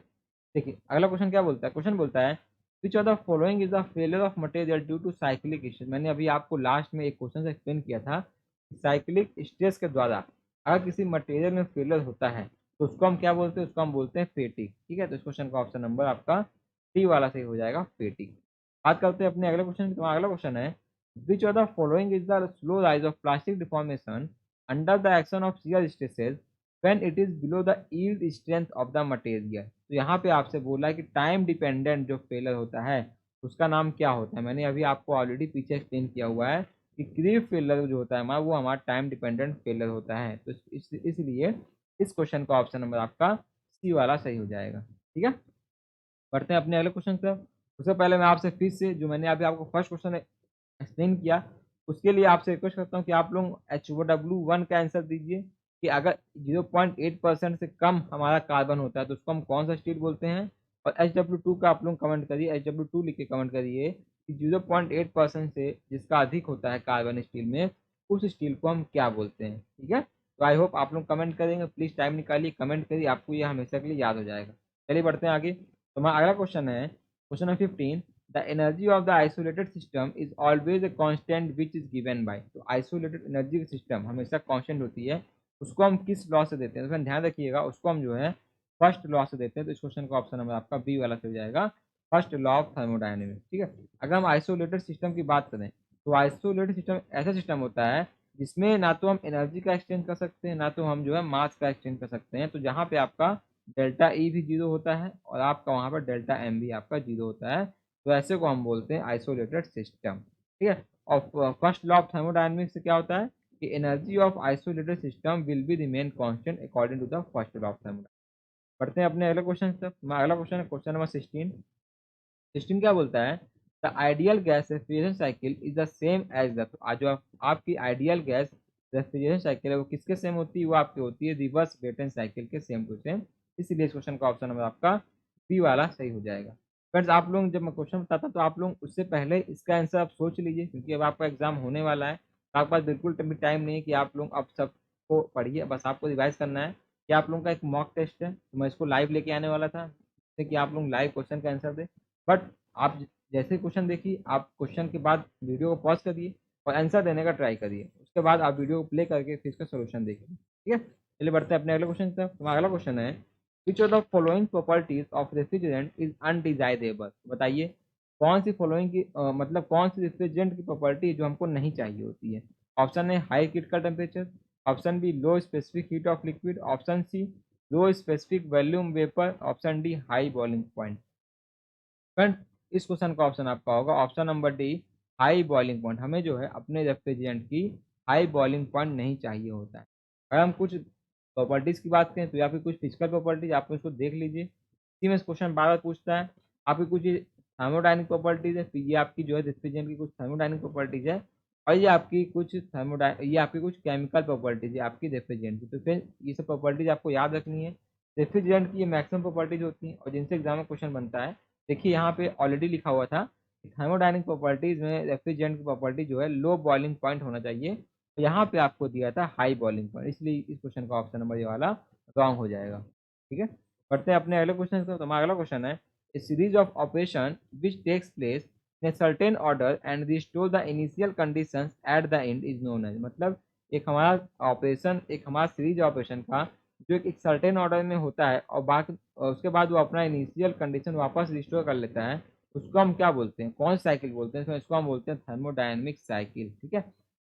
देखिए अगला क्वेश्चन क्या बोलता है, क्वेश्चन बोलता है which of the following is the failure of material due to cyclic stress. मैंने अभी आपको लास्ट में एक क्वेश्चन एक्सप्लेन किया था, साइक्लिक स्ट्रेस के द्वारा अगर किसी मटेरियल में फेलियर होता है तो उसको हम क्या बोलते हैं, उसको हम बोलते हैं फेटिक। ठीक है, तो इस क्वेश्चन का ऑप्शन नंबर आपका डी वाला सही हो जाएगा, फेटिक। बात करते हैं अपने अगले क्वेश्चन की। तुम्हारा अगला क्वेश्चन है which of the following is the slow rise of plastic deformation under the action of shear stresses when it is below the yield strength of the material. तो यहाँ पे आपसे बोला है कि टाइम डिपेंडेंट जो फेलर होता है उसका नाम क्या होता है। मैंने अभी आपको ऑलरेडी पीछे एक्सप्लेन किया हुआ है कि क्रीप फेलर जो होता है हमारा, वो हमारा टाइम डिपेंडेंट फेलर होता है। तो इसलिए इस क्वेश्चन का ऑप्शन नंबर आपका सी वाला सही हो जाएगा। ठीक है, बढ़ते हैं अपने अगले क्वेश्चन की तरफ। उससे पहले मैं आपसे फिर से जो मैंने अभी आपको फर्स्ट क्वेश्चन एक्सप्लेन किया, उसके लिए आपसे रिक्वेस्ट करता हूँ कि आप लोग HW1 का आंसर दीजिए कि अगर 0.8% से कम हमारा कार्बन होता है तो उसको हम कौन सा स्टील बोलते हैं। और HW2 का आप लोग कमेंट करिए, HW2 लिख के कमेंट करिए कि 0.8% से जिसका अधिक होता है कार्बन स्टील में, उस स्टील को हम क्या बोलते हैं। ठीक है, तो आई होप आप लोग कमेंट करेंगे, प्लीज़ टाइम निकालिए, कमेंट करिए, आपको यह हमेशा के लिए याद हो जाएगा। चलिए बढ़ते हैं आगे। तो हमारा अगला क्वेश्चन है question number 15। The energy of the isolated system is always a constant which is given by। तो आइसोलेटेड एनर्जी की सिस्टम हमेशा कांस्टेंट होती है, उसको हम किस लॉ से देते हैं, तो ध्यान रखिएगा, उसको हम जो है फर्स्ट लॉ से देते हैं। तो इस क्वेश्चन का ऑप्शन नंबर आपका बी वाला हो जाएगा, फर्स्ट लॉ ऑफ थर्मोडायनेमिक्स। ठीक है, अगर हम आइसोलेटेड सिस्टम की बात करें तो आइसोलेटेड सिस्टम ऐसा सिस्टम होता है जिसमें ना तो हम एनर्जी का एक्सचेंज कर सकते हैं, ना तो हम जो है मास का एक्सचेंज कर सकते हैं। तो जहाँ पे आपका डेल्टा ई भी जीरो होता है और आपका वहाँ पर डेल्टा एम भी आपका जीरो होता है, तो ऐसे को हम बोलते हैं आइसोलेटेड सिस्टम। ठीक है, और फर्स्ट लॉ ऑफ थर्मोडायनेमिक्स से क्या होता है कि energy of isolated system will be remain constant according to the first law of thermodynamics. पढ़ते हैं अपने अगले क्वेश्चन तक। अगला क्वेश्चन है क्वेश्चन नंबर 16। 16 क्या बोलता है, the ideal gas refrigeration cycle is the same as the. जो आपकी आइडियल गैस रेफ्रिजरेशन साइकिल है वो किसके सेम होती है, वो आपकी होती है रिवर्स ब्रेटन साइकिल के सेम टू सेम। इसीलिए इस क्वेश्चन का ऑप्शन नंबर आपका बी वाला सही हो जाएगा। फ्रेंड्स, आप लोग जब मैं क्वेश्चन बताता तो आप लोग उससे पहले इसका आंसर आप सोच लीजिए, क्योंकि अब आपका एग्जाम होने वाला है, तो आपके पास बिल्कुल भी टाइम नहीं है कि आप लोग अब सबको पढ़िए, बस आपको रिवाइज करना है कि आप लोगों का एक मॉक टेस्ट है, तो मैं इसको लाइव लेके आने वाला था जिससे कि आप लोग लाइव क्वेश्चन का आंसर दें। बट आप जैसे क्वेश्चन देखिए, आप क्वेश्चन के बाद वीडियो को पॉज करिए और आंसर देने का ट्राई करिए, उसके बाद आप वीडियो को प्ले करके फिर इसका सोल्यूशन देखिए। ठीक है, चलिए बढ़ते हैं अपने अगले क्वेश्चन की तरफ। तो अगला क्वेश्चन है which of the following properties of refrigerant is undesirable. बताइए कौन सी फॉलोइंग की मतलब कौन सी रेफ्रिजरेंट की प्रॉपर्टी जो हमको नहीं चाहिए होती है। ऑप्शन है high critical temperature, option b low specific heat of liquid, option c low specific volume vapour, option d high boiling point. Friend, इस क्वेश्चन का ऑप्शन आपका होगा option number d, high boiling point. हमें जो है अपने refrigerant की high boiling point नहीं चाहिए होता है। अगर हम कुछ प्रॉपर्टीज़ की बात करें तो या फिर कुछ फिजिकल प्रॉपर्टीज आप उसको देख लीजिए, इसी में क्वेश्चन बार बार पूछता है। आपकी कुछ थर्मोडाइनिक प्रॉपर्टीज है, फिर ये आपकी जो है रेफ्रिजरेंट की कुछ थर्मोडाइनिक प्रॉपर्टीज है, और ये आपकी कुछ केमिकल प्रॉपर्टीज है आपकी रेफ्रिजरेंट की। तो फिर ये सब प्रॉपर्टीज आपको याद रखनी है। रेफ्रिजरेंट की ये मैक्सिमम प्रॉपर्टीज होती हैं और जिनसे एग्जाम में क्वेश्चन बनता है। देखिए यहाँ पे ऑलरेडी लिखा हुआ था कि थर्मोडायनिक प्रॉपर्टीज में रेफ्रिजरेंट की प्रॉपर्टी जो है लो बॉइलिंग पॉइंट होना चाहिए, तो यहाँ पे आपको दिया था हाई बॉइलिंग पॉइंट, इसलिए इस क्वेश्चन का ऑप्शन नंबर ये वाला रॉन्ग हो जाएगा। ठीक है, बढ़ते हैं अपने अगले क्वेश्चन का। तो हमारा अगला क्वेश्चन है a series of operation which takes place in certain order and restore the initial conditions at the end is known as. मतलब एक हमारा सीरीज ऑपरेशन का जो एक सर्टेन ऑर्डर में होता है और बाकी उसके बाद वो अपना इनिशियल कंडीशन वापस रिस्टोर कर लेता है, उसको हम क्या बोलते हैं, कौन साइकिल बोलते हैं, तो इसको हम बोलते हैं थर्मोडायनेमिक साइकिल। ठीक है,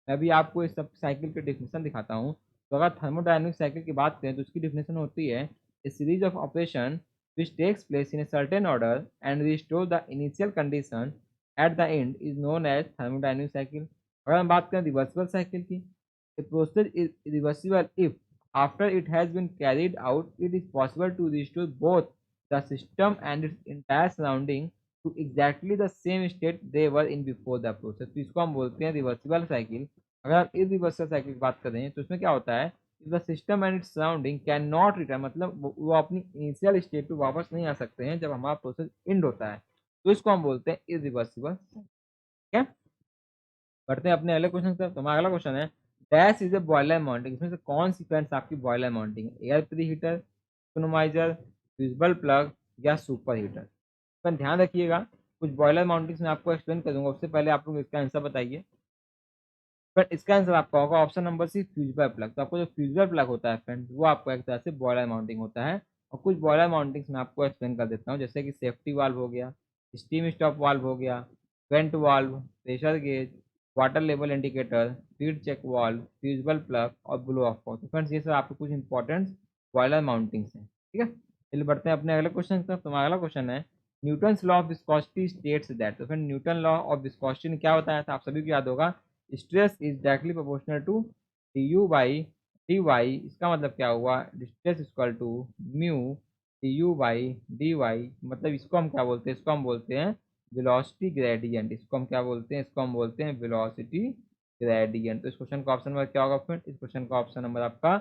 मैं अभी आपको इस सब साइकिल की डेफिनेशन दिखाता हूँ। तो अगर थर्मोडायनेमिक साइकिल की बात करें तो उसकी डेफिनेशन होती है a series of operation which takes place in a certain order and restore the initial condition at the end is known as thermodynamic cycle। अगर हम बात करें रिवर्सिबल साइकिल की, a process is reversible if after it has been carried out it is possible to restore both the system and its entire surrounding to exactly the same state they were in before the process। तो इसको हम बोलते हैं reversible cycle. अगर आप irreversible cycle की बात करें तो इसमें क्या होता है, the system and its surrounding can not return, मतलब वो अपनी इनिशियल स्टेट पे वापस नहीं आ सकते हैं जब हमारा प्रोसेस एंड होता है, तो इसको हम बोलते हैं इरिवर्सिबल। ठीक है, बढ़ते हैं अपने अगले क्वेश्चन पर। तो हमारा अगला क्वेश्चन है dash is a boiler mounting, इसमें से कौन सी फ्रेंड्स आपकी बॉयलर माउंटिंग है, air pre heater, economiser, fusible plug या सुपर हीटर। पर ध्यान रखिएगा, कुछ बॉयलर माउंटिंग्स में आपको एक्सप्लेन करूंगा, उससे पहले आप लोग इसका आंसर बताइए। बट इसका आंसर आपका होगा option number c, fusible plug. तो आपको जो फ्यूजिबल प्लग होता है फ्रेंड, वो आपको एक तरह से बॉयलर माउंटिंग होता है। और कुछ बॉयलर माउंटिंग्स मैं आपको एक्सप्लेन कर देता हूँ, जैसे कि सेफ्टी वाल्व हो गया, स्टीम स्टॉप वाल्व हो गया, vent valve, pressure gauge, water level indicator, feed check valve, fusible plug और ब्लो ऑफ। तो फ्रेंड्स ये सब आपको कुछ इंपॉर्टेंट बॉयलर माउंटिंग्स हैं। ठीक है, चलिए बढ़ते हैं अपने अगले क्वेश्चन पर। तो हमारा अगला क्वेश्चन है Newton's law of viscosity states that. तो friend Newton law of viscosity ने क्या बताया था, आप सभी को याद होगा, stress is directly proportional to d u by d y. इसका मतलब क्या हुआ, stress equal to mu d u by d y. मतलब इसको हम क्या बोलते हैं, इसको हम बोलते हैं वेलोसिटी ग्रेडियंट। इसको हम क्या बोलते हैं, इसको हम बोलते हैं वेलोसिटी ग्रेडियंट। तो इस क्वेश्चन का ऑप्शन नंबर क्या होगा फ्रेंड, इस क्वेश्चन का ऑप्शन नंबर आपका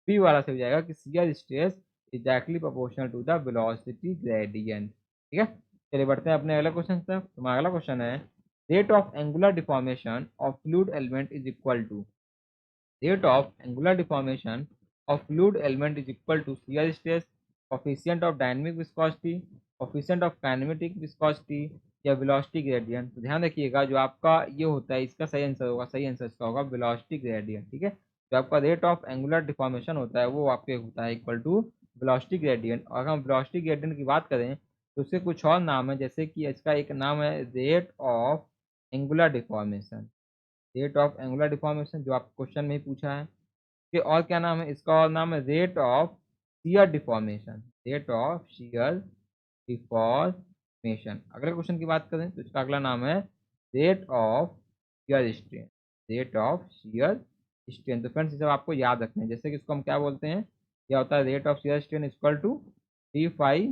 बी वाला से हो जाएगा कि shear stress is directly proportional to the velocity gradient. ठीक है, चलिए बढ़ते हैं अपने अगले क्वेश्चन पर। हमारा अगला क्वेश्चन है rate of angular deformation of fluid element is equal to rate of angular deformation of fluid element is equal to shear stress, coefficient of dynamic viscosity, coefficient of kinematic viscosity या velocity gradient। तो ध्यान रखिएगा, जो आपका ये होता है इसका सही आंसर होगा, सही आंसर इसका होगा velocity gradient। ठीक है, जो आपका रेट ऑफ एंगुलर डिफॉर्मेशन होता है वो आपके होता है इक्वल टू velocity gradient। और हम velocity gradient की बात करें तो उसके कुछ और नाम है, जैसे कि इसका एक नाम है rate of angular deformation, rate of angular deformation जो आप क्वेश्चन में ही पूछा है कि, और क्या नाम है इसका, और नाम है rate of shear deformation, rate of shear deformation. अगले क्वेश्चन की बात करें तो इसका अगला नाम है rate of shear strain, rate of shear strain. तो फ्रेंड्स ये सब आपको याद रखना है, जैसे कि इसको हम क्या बोलते हैं, क्या होता है rate of shear strain equal to d phi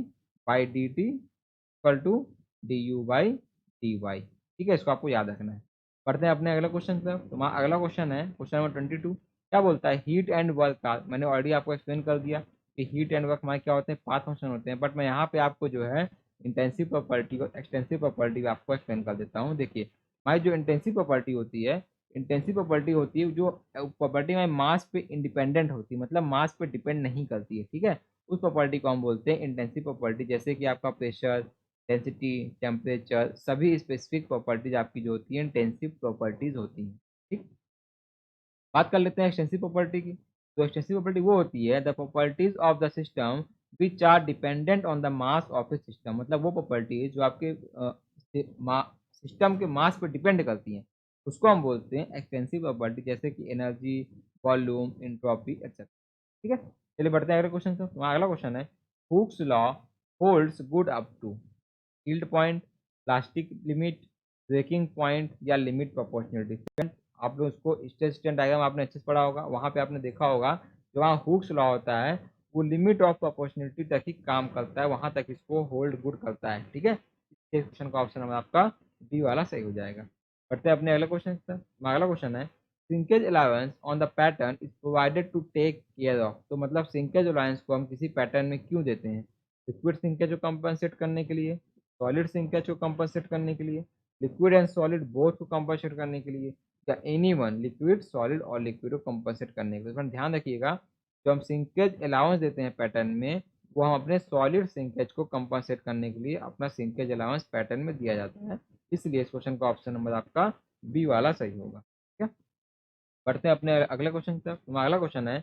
by d t equal to d u by d y. ठीक है, इसको आपको याद रखना है। पढ़ते हैं अपने अगला क्वेश्चन पर। तो हमारा अगला क्वेश्चन है क्वेश्चन नंबर 22, क्या बोलता है हीट एंड वर्क का, मैंने ऑलरेडी आपको एक्सप्लेन कर दिया कि हीट एंड वर्क हमारे क्या होते हैं, पाथ फंक्शन होते हैं। बट मैं यहाँ पे आपको जो है इंटेंसिव प्रॉपर्टी और एक्सटेंसिव प्रॉपर्टी आपको एक्सप्लेन कर देता हूँ। देखिए हमारी जो इंटेंसिव प्रॉपर्टी होती है, इंटेंसिव प्रॉपर्टी होती है जो प्रॉपर्टी हमारे मास पे इंडिपेंडेंट होती है, मतलब मास पे डिपेंड नहीं करती है। ठीक है, उस प्रॉपर्टी को हम बोलते हैं इंटेंसिव प्रॉपर्टी। जैसे कि आपका प्रेशर, डेंसिटी, टेम्परेचर, सभी स्पेसिफिक प्रॉपर्टीज आपकी जो होती है इंटेंसिव प्रॉपर्टीज होती हैं। ठीक, बात कर लेते हैं एक्सटेंसिव प्रॉपर्टी की। तो एक्सटेंसिव प्रॉपर्टी वो होती है the properties of the system which are dependent on the mass of a system. मतलब वो प्रॉपर्टीज जो आपके सिस्टम के मास पर डिपेंड करती हैं, उसको हम बोलते हैं एक्सटेंसिव प्रॉपर्टी, जैसे कि एनर्जी, वॉल्यूम, एंट्रोपी एक्सेट्रा। ठीक है, चलिए बढ़ते हैं अगले क्वेश्चन से। हमारा अगला क्वेश्चन है Hooke's law holds good up to yield point, plastic limit, breaking point या लिमिट प्रोपोर्शनलिटी। आप लोग उसको स्ट्रेस स्ट्रेन डायग्राम आपने अच्छे से पढ़ा होगा, वहाँ पे आपने देखा होगा जो वहाँ हुक्स लॉ होता है वो लिमिट ऑफ प्रोपोर्शनलिटी तक ही काम करता है, वहाँ तक इसको होल्ड गुड करता है। ठीक है, इस क्वेश्चन का ऑप्शन नंबर आपका बी वाला सही हो जाएगा। बढ़ते हैं अपने अगले क्वेश्चन पर। अगला क्वेश्चन है sinkage allowance on the pattern is provided to take care of. तो मतलब सिंकेज अलाउंस को हम किसी पैटर्न में क्यों देते हैं, लिक्विड सिंकेज को कंपनसेट करने के लिए, सॉलिड सिंकेज को कंपनसेट करने के लिए, लिक्विड एंड सॉलिड बोथ को कंपनसेट करने के लिए, या एनी वन लिक्विड सॉलिड और लिक्विड को कंपनसेट करने के लिए। तो ध्यान रखिएगा, जो हम सिंकेज अलाउंस देते हैं पैटर्न में, वो हम अपने सॉलिड सिंकेज को कंपनसेट करने के लिए अपना सिंकेज अलाउंस पैटर्न में दिया जाता है। इसलिए इस क्वेश्चन का ऑप्शन नंबर आपका बी वाला सही होगा। ठीक है, बढ़ते हैं अपने अगले क्वेश्चन की तरफ। हमारा अगला क्वेश्चन है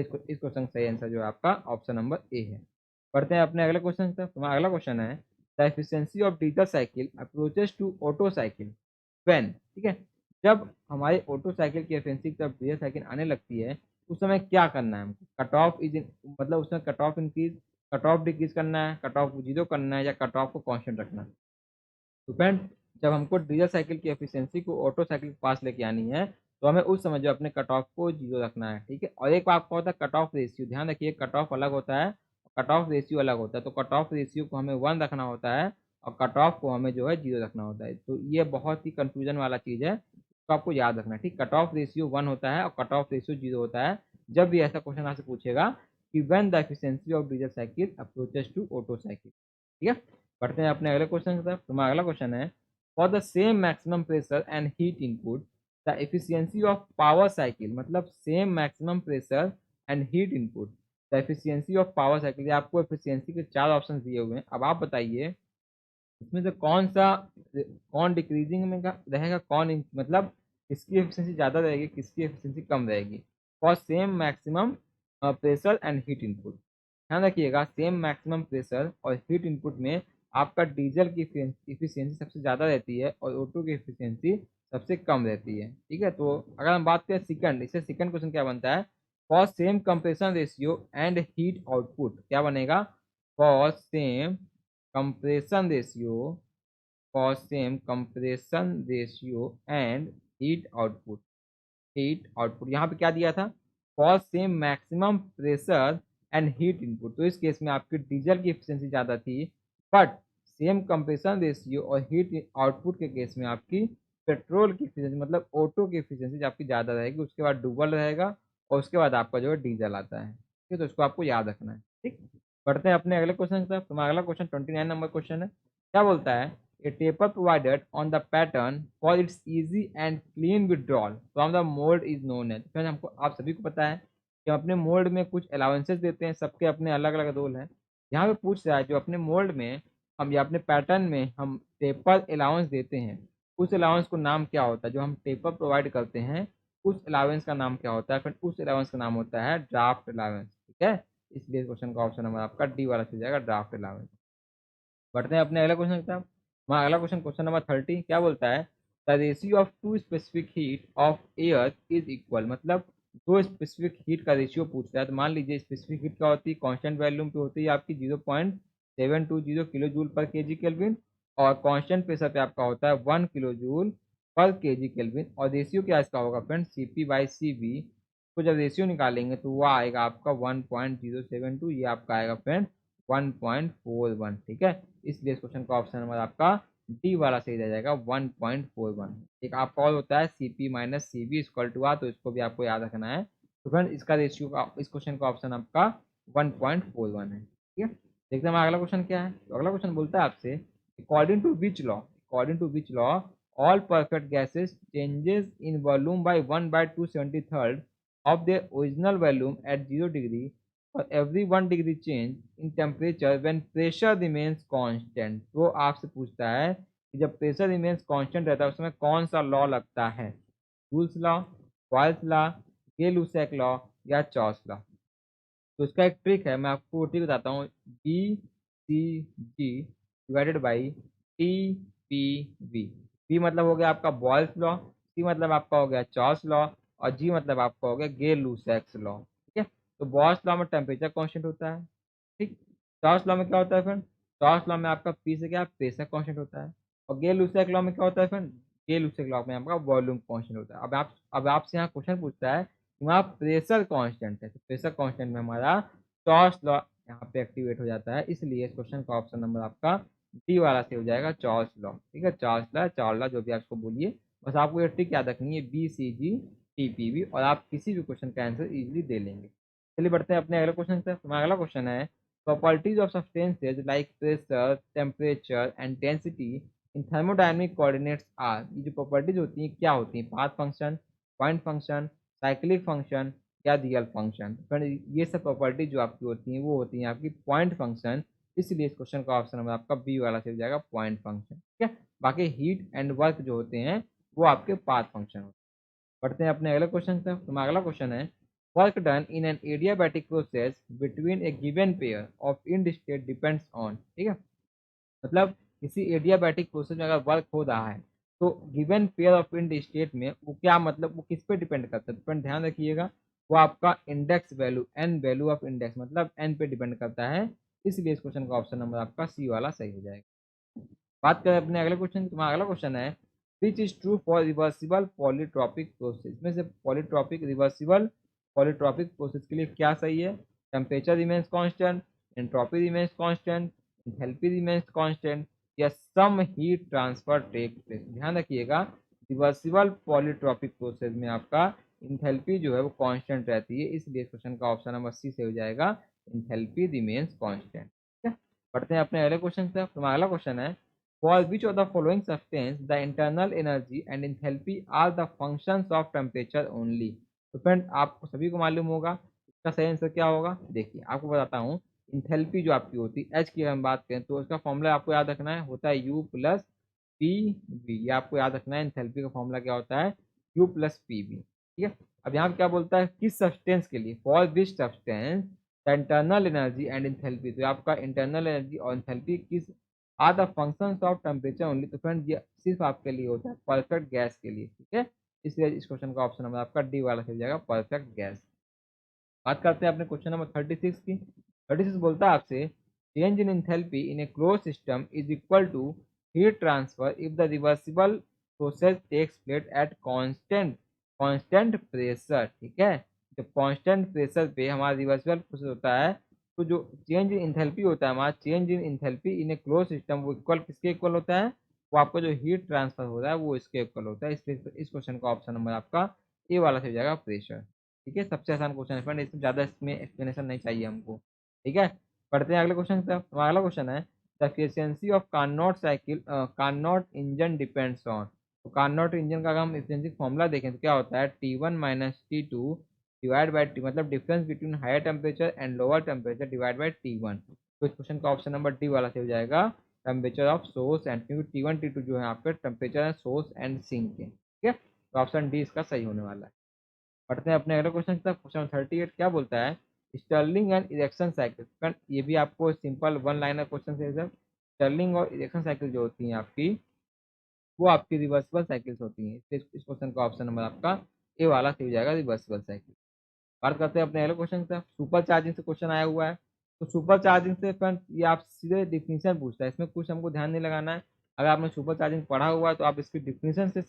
इसलिए इस क्वेश्चन का सही आंसर जो है आपका ऑप्शन नंबर ए है। पढ़ते हैं अपने अगले क्वेश्चन तक। तुम्हारा अगला क्वेश्चन है the efficiency of Diesel cycle approaches to Otto cycle when, ठीक है, जब हमारी ऑटो साइकिल की एफिशिएंसी जब डीजल साइकिल आने लगती है उस समय क्या करना है हमको? कट ऑफ इज मतलब उसमें cut off increase, cut off decrease करना है, कट ऑफ जीरो करना है, या कट ऑफ को कांस्टेंट रखना है? तो फ्रेंड, जब हमको डीजल साइकिल की एफिशिएंसी को ऑटो साइकिल के पास लेके आनी है तो हमें उस समय जो अपने कट ऑफ को जीरो रखना है, ठीक है। और एक आपका होता है कट ऑफ रेशियो, ध्यान रखिए कट ऑफ अलग होता है, कट ऑफ रेशियो अलग होता है। तो कट ऑफ रेशियो को हमें 1 रखना होता है और कट ऑफ को हमें जो है जीरो रखना होता है। तो ये बहुत ही कंफ्यूजन वाला चीज़ है, तो आपको याद रखना है, ठीक। कट ऑफ रेशियो 1 होता है और कट ऑफ रेशियो जीरो होता है। जब भी ऐसा क्वेश्चन आपसे पूछेगा कि when the efficiency of Diesel cycle approaches to Otto cycle, ठीक है। पढ़ते हैं अपने अगले क्वेश्चन की तरफ। तुम्हारा अगला क्वेश्चन है for the same maximum pressure and heat input the efficiency of power cycle, मतलब same maximum pressure and heat input the efficiency of power cycle. आपको एफिशिएंसी के 4 ऑप्शन दिए हुए हैं। अब आप बताइए इसमें से कौन डिक्रीजिंग में रहेगा, मतलब किसकी एफिशिएंसी ज़्यादा रहेगी, किसकी एफिशिएंसी कम रहेगी for same maximum pressure and heat input. ध्यान रखिएगा सेम मैक्सिमम प्रेशर और हीट इनपुट में आपका डीजल की इफिशियंसी सबसे ज़्यादा रहती है और ऑटो की इफिशियंसी सबसे कम रहती है, ठीक है। तो अगर हम बात करें सेकंड, इससे सेकंड क्वेश्चन क्या बनता है, for same compression ratio and heat output क्या बनेगा, for same compression ratio, for same compression ratio and heat output यहाँ पे क्या दिया था, for same maximum pressure and heat input. तो इस केस में आपकी डीजल की एफिशिएंसी ज़्यादा थी, बट सेम कंप्रेशन रेशियो और हीट आउटपुट के केस में आपकी पेट्रोल की एफिशिएंसी मतलब ऑटो की एफिशिएंसी आपकी ज़्यादा रहेगी, उसके बाद डुबल रहेगा और उसके बाद आपका जो है डीजल आता है, ठीक है। तो इसको आपको याद रखना है, ठीक। बढ़ते हैं अपने अगले क्वेश्चन की तरफ। तुम्हारा अगला क्वेश्चन 29 नंबर क्वेश्चन है। क्या बोलता है, a taper provided on the pattern for its easy and clean withdrawal from the mold is known as। Friend हमको आप सभी को पता है कि हम अपने मोल्ड में कुछ अलाउंसेस देते हैं, सबके अपने अलग अलग रोल हैं। यहाँ पे पूछ रहा है जो अपने मोल्ड में हम या अपने पैटर्न में हम टेपर अलाउंस देते हैं, उस अलाउंस को नाम क्या होता है, जो हम टेपर प्रोवाइड करते हैं उस अलाउंस का नाम क्या होता है, फिर उस अलाउंस का नाम होता है ड्राफ्ट अलाउंस, ठीक है। इसलिए क्वेश्चन का ऑप्शन नंबर आपका डी वाला चल जाएगा, ड्राफ्ट अलाउंस। बढ़ते हैं अपने अगले क्वेश्चन की तरफ। हमारा अगला क्वेश्चन क्वेश्चन नंबर 30 क्या बोलता है, the ratio of two specific heat of air is equal, मतलब दो स्पेसिफिक हीट का रेशियो पूछ रहा है। तो मान लीजिए स्पेसिफिक हीट क्या होती है, कांस्टेंट वैल्यूम पे होती है आपकी 0.720 किलो जूल पर केजी केल्विन और कांस्टेंट प्रेशर पे आपका होता है 1 किलो जूल पर केजी केल्विन, और रेशियो क्या इसका होगा फ्रेंड्स, CP/CV। तो जब रेशियो निकालेंगे तो वो आएगा आपका 1.072, ये आपका आएगा फ्रेंड्स 1.41, ठीक है। इसलिए इस क्वेश्चन का ऑप्शन नंबर आपका डी वाला सही रह जाएगा 1.41। एक आपका और होता है CP-CV इक्वल टू आर, तो इसको भी आपको याद रखना है। तो फ्रेंड इसका रेशियो का इस क्वेश्चन का ऑप्शन आपका 1.41 है, ठीक है। देखते हैं हमारा अगला क्वेश्चन क्या है। तो अगला क्वेश्चन बोलता है आपसे, according to which law all perfect gases changes in volume by 1/273 of their original volume at 0 degree for every 1 degree change in temperature when pressure remains constant। तो आपसे पूछता है कि जब प्रेशर रिमेन्स कांस्टेंट रहता है उसमें कौन सा लॉ लगता है, Joule's law, Boyle's law, Gay Lussac law या चॉस लॉ। तो इसका एक ट्रिक है, मैं आपको ट्रिक बताता हूँ। BCG divided by TPV। B मतलब हो गया आपका बॉयल्स लॉ, सी मतलब आपका हो गया चॉस लॉ, और जी मतलब आपका हो गया गे-लुसैक्स लॉ, ठीक है। तो बॉयल्स लॉ में टेम्परेचर कांस्टेंट होता है, ठीक। चॉस लॉ में क्या होता है फ्रेंड, चॉस लॉ में आपका पी से क्या प्रेशर कांस्टेंट होता है, और गे-लुसैक लॉ में क्या होता है फ्रेंड, गे-लुसैक लॉ में आपका वॉल्यूम कांस्टेंट होता है। अब आपसे यहाँ क्वेश्चन पूछता है वहाँ प्रेशर कांस्टेंट है, तो प्रेशर कांस्टेंट में हमारा चॉस लॉ यहाँ पे एक्टिवेट हो जाता है, इसलिए इस क्वेश्चन का ऑप्शन नंबर आपका डी वाला से हो जाएगा चॉस लॉ, ठीक है। चॉस लॉ जो भी आपको बोलिए, बस आपको ये ट्रिक याद रखनी है, BCG TPV, और आप किसी भी क्वेश्चन का आंसर इजीली दे लेंगे। चलिए बढ़ते हैं अपने अगले क्वेश्चन से। हमारा अगला क्वेश्चन है, properties of substances like pressure, temperature and density in thermodynamic coordinates are. ये जो प्रॉपर्टीज होती हैं क्या होती हैं, path function, point function, cyclic function या रियल फंक्शन। फ्रेंड ये सब प्रॉपर्टी जो आपकी होती हैं वो होती हैं आपकी पॉइंट फंक्शन, इसलिए इस क्वेश्चन का ऑप्शन नंबर आपका बी वाला से हो जाएगा पॉइंट फंक्शन, ठीक है। बाकी हीट एंड वर्क जो होते हैं वो आपके पाथ फंक्शन होते हैं। बढ़ते हैं अपने अगले क्वेश्चन से। तो अगला क्वेश्चन है, work done in an adiabatic process between a given pair of end state depends on, ठीक है। मतलब किसी एडियाबैटिक प्रोसेस में अगर वर्क हो रहा है तो given pair of end state में वो क्या मतलब वो किस पे डिपेंड करता है, फ्रेंड ध्यान रखिएगा, वो आपका index value n value of index मतलब एन पे डिपेंड करता है, इसलिए इस क्वेश्चन का ऑप्शन नंबर आपका सी वाला सही हो जाएगा। बात करें अपने अगले क्वेश्चन की, तुम्हारा अगला क्वेश्चन है, which is true for reversible polytropic process. में से पॉलीट्रॉपिक रिवर्सिबल पॉलीट्रॉपिक प्रोसेस के लिए क्या सही है, temperature remains constant, entropy remains constant, enthalpy remains constant या some heat transfer take place. ध्यान रखिएगा, रिवर्सिबल पॉलीट्रॉपिक प्रोसेस में आपका इंथैल्पी जो है वो कांस्टेंट रहती है, इसलिए इस क्वेश्चन का ऑप्शन नंबर सी से हो जाएगा इंथैल्पी रिमेन्स कांस्टेंट, ठीक है। पढ़ते हैं अपने अगले क्वेश्चन से। तुम्हारा अगला क्वेश्चन है, for which of the following substance the internal energy and enthalpy are the functions of temperature only। तो फ्रेंड आपको सभी को मालूम होगा इसका सही आंसर क्या होगा। देखिए आपको बताता हूँ, इंथैल्पी जो आपकी होती है एच की हम बात करें तो उसका फॉर्मूला आपको याद रखना है, होता है U प्लस पी वी। ये आपको याद रखना है, इंथैल्पी का फॉर्मूला क्या होता है, U प्लस पी वी, ठीक है। अब यहाँ पे क्या बोलता है, किस सब्सटेंस के लिए, for which substance the internal energy and enthalpy. तो आपका इंटरनल एनर्जी और इंथैल्पी किस are the functions of temperature only. तो फ्रेंड ये सिर्फ आपके लिए होता है परफेक्ट गैस के लिए, ठीक है। इसलिए इस क्वेश्चन का ऑप्शन नंबर आपका डी वाला हो जाएगा परफेक्ट गैस। बात करते हैं अपने क्वेश्चन नंबर 36 की। 36 बोलता है आपसे, change in enthalpy in a close system is equal to heat transfer if the reversible process takes place at constant pressure, ठीक है। जब कांस्टेंट प्रेशर पे हमारा रिवर्सिबल प्रोसेस होता है तो जो चेंज इन इंथैल्पी होता है हमारा, change in enthalpy in a close system वो इक्वल किसके इक्वल होता है, वो आपका जो हीट ट्रांसफर हो रहा है वो इसके इक्वल होता है, इसलिए इस क्वेश्चन का ऑप्शन नंबर आपका ए वाला से हो जाएगा प्रेशर, ठीक है। सबसे आसान क्वेश्चन है फ्रेंड, इसमें ज़्यादा इसमें एक्सप्लेनेशन नहीं चाहिए हमको, ठीक है। पढ़ते हैं अगले क्वेश्चन की तरफ। हमारा अगला क्वेश्न है, the efficiency of Carnot engine depends on. तो कार्नोट इंजन का अगर हम एफिशिएंसी फॉर्मूला देखें तो क्या होता है, T1 minus T2 divide by t, मतलब difference between higher temperature and lower temperature divide by T1। तो इस क्वेश्चन का ऑप्शन नंबर डी वाला से हो जाएगा टेम्परेचर ऑफ सोर्स एंड, क्योंकि T1 T2 जो है आपके टेम्परेचर है सोर्स एंड सिंक के, ठीक है। तो ऑप्शन डी इसका सही होने वाला है। पढ़ते हैं अपने अगले क्वेश्चन की तरफ। क्वेश्चन 38 क्या बोलता है, Stirling and Ericsson cycle. Friend ये भी आपको सिंपल वन लाइनर क्वेश्चन से सर, स्टर्लिंग और इरेक्शन साइकिल जो होती हैं आपकी वो आपकी रिवर्सिबल साइकिल्स होती हैं, इसलिए इस क्वेश्चन का ऑप्शन नंबर आपका ए वाला से हो जाएगा रिवर्सिबल साइकिल। बात करते हैं अपने अगले क्वेश्चन की तरफ। सुपर चार्जिंग से क्वेश्चन आया हुआ है, तो सुपर चार्जिंग से फ्रेंड ये आप सीधे डिफिनीशन पूछता है, इसमें कुछ हमको ध्यान नहीं लगाना है। अगर आपने सुपर चार्जिंग पढ़ा हुआ है तो आप इसकी डिफिनीशन से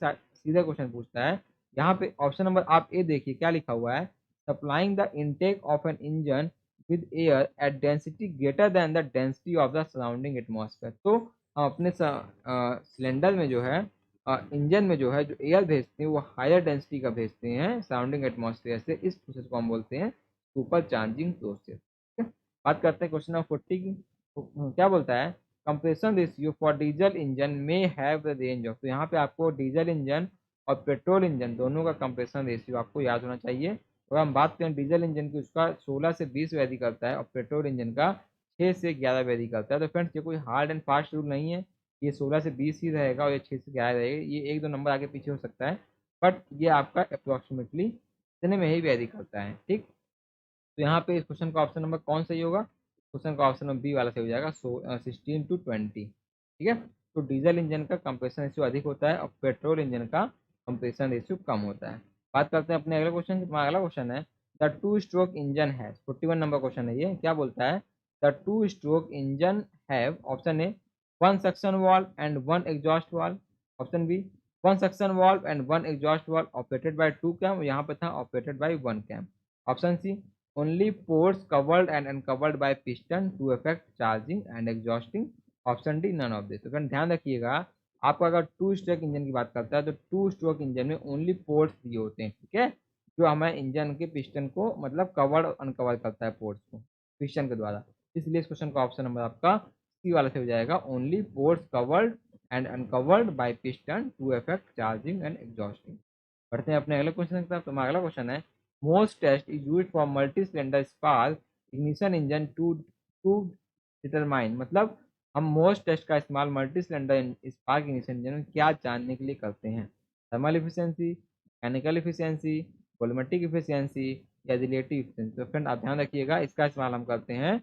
सीधा क्वेश्चन पूछता है। यहाँ पे ऑप्शन नंबर आप ए देखिए क्या लिखा हुआ है, supplying the intake of an engine with air at density greater than the density of the surrounding atmosphere. तो हम अपने सिलेंडर में जो है इंजन में जो है जो एयर भेजते हैं वो हायर डेंसिटी का भेजते हैं सराउंडिंग एटमॉस्फेयर से। इस प्रोसेस को हम बोलते हैं सुपर चार्जिंग प्रोसेस। बात करते हैं क्वेश्चन नंबर 40 की। क्या बोलता है, compression ratio for diesel engine में हैव द रेंज ऑफ। तो यहाँ पे आपको डीजल इंजन और पेट्रोल इंजन दोनों का कंप्रेशन रेशियो आपको याद होना चाहिए। तो हम बात करें डीजल इंजन की, उसका 16 से 20 वेरी करता है और पेट्रोल इंजन का 6 से 11 वेरी करता है। तो फ्रेंड्स ये कोई हार्ड एंड फास्ट रूल नहीं है, ये 16 से 20 ही रहेगा और ये 6 से 11 रहेगा। ये एक दो नंबर आगे पीछे हो सकता है, बट ये आपका अप्रोक्सीमेटली इतने में ही वेरी करता है। ठीक, तो यहाँ पे इस क्वेश्चन का ऑप्शन नंबर कौन सही होगा, क्वेश्चन का ऑप्शन नंबर बी वाला सही हो जाएगा, 16 to 20। ठीक है, तो डीजल इंजन का कंप्रेशन रेशियो अधिक होता है और पेट्रोल इंजन का कंप्रेशन रेशियो कम होता है। बात करते हैं अपने अगले क्वेश्चन की। अगला क्वेश्चन है द टू स्ट्रोक इंजन है, 41 नंबर क्वेश्चन है ये। क्या बोलता है, the two stroke engine have, option A one suction valve and one exhaust valve, option B one suction valve and one exhaust valve operated by two cam, यहाँ पे था operated by one cam, option C only ports covered and uncovered by piston to effect charging and exhausting, option D none of this. तो friend ध्यान रखिएगा, आपको अगर to stroke engine की बात करता है तो टू स्ट्रोक इंजन में ओनली पोर्ट्स दिए होते हैं। ठीक है, जो हमारे इंजन के पिस्टन को मतलब कवर और अनकवर करता है पोर्ट्स को पिस्टन के द्वारा। इसलिए इस क्वेश्चन का ऑप्शन नंबर आपका सी वाला से हो जाएगा, only ports covered and uncovered by piston to effect charging and exhausting. बढ़ते हैं अपने अगले क्वेश्चन की तरफ। तो हमारा अगला क्वेश्चन है मोस्ट test is used for multi cylinder spark ignition engine to to determine, मतलब हम मोस्ट टेस्ट का इस्तेमाल multi cylinder spark ignition engine में क्या जानने के लिए करते हैं, thermal efficiency, mechanical efficiency, volumetric efficiency या रिलेटिव इफिशियंसी। तो फ्रेंड आप ध्यान रखिएगा, इसका इस्तेमाल हम करते हैं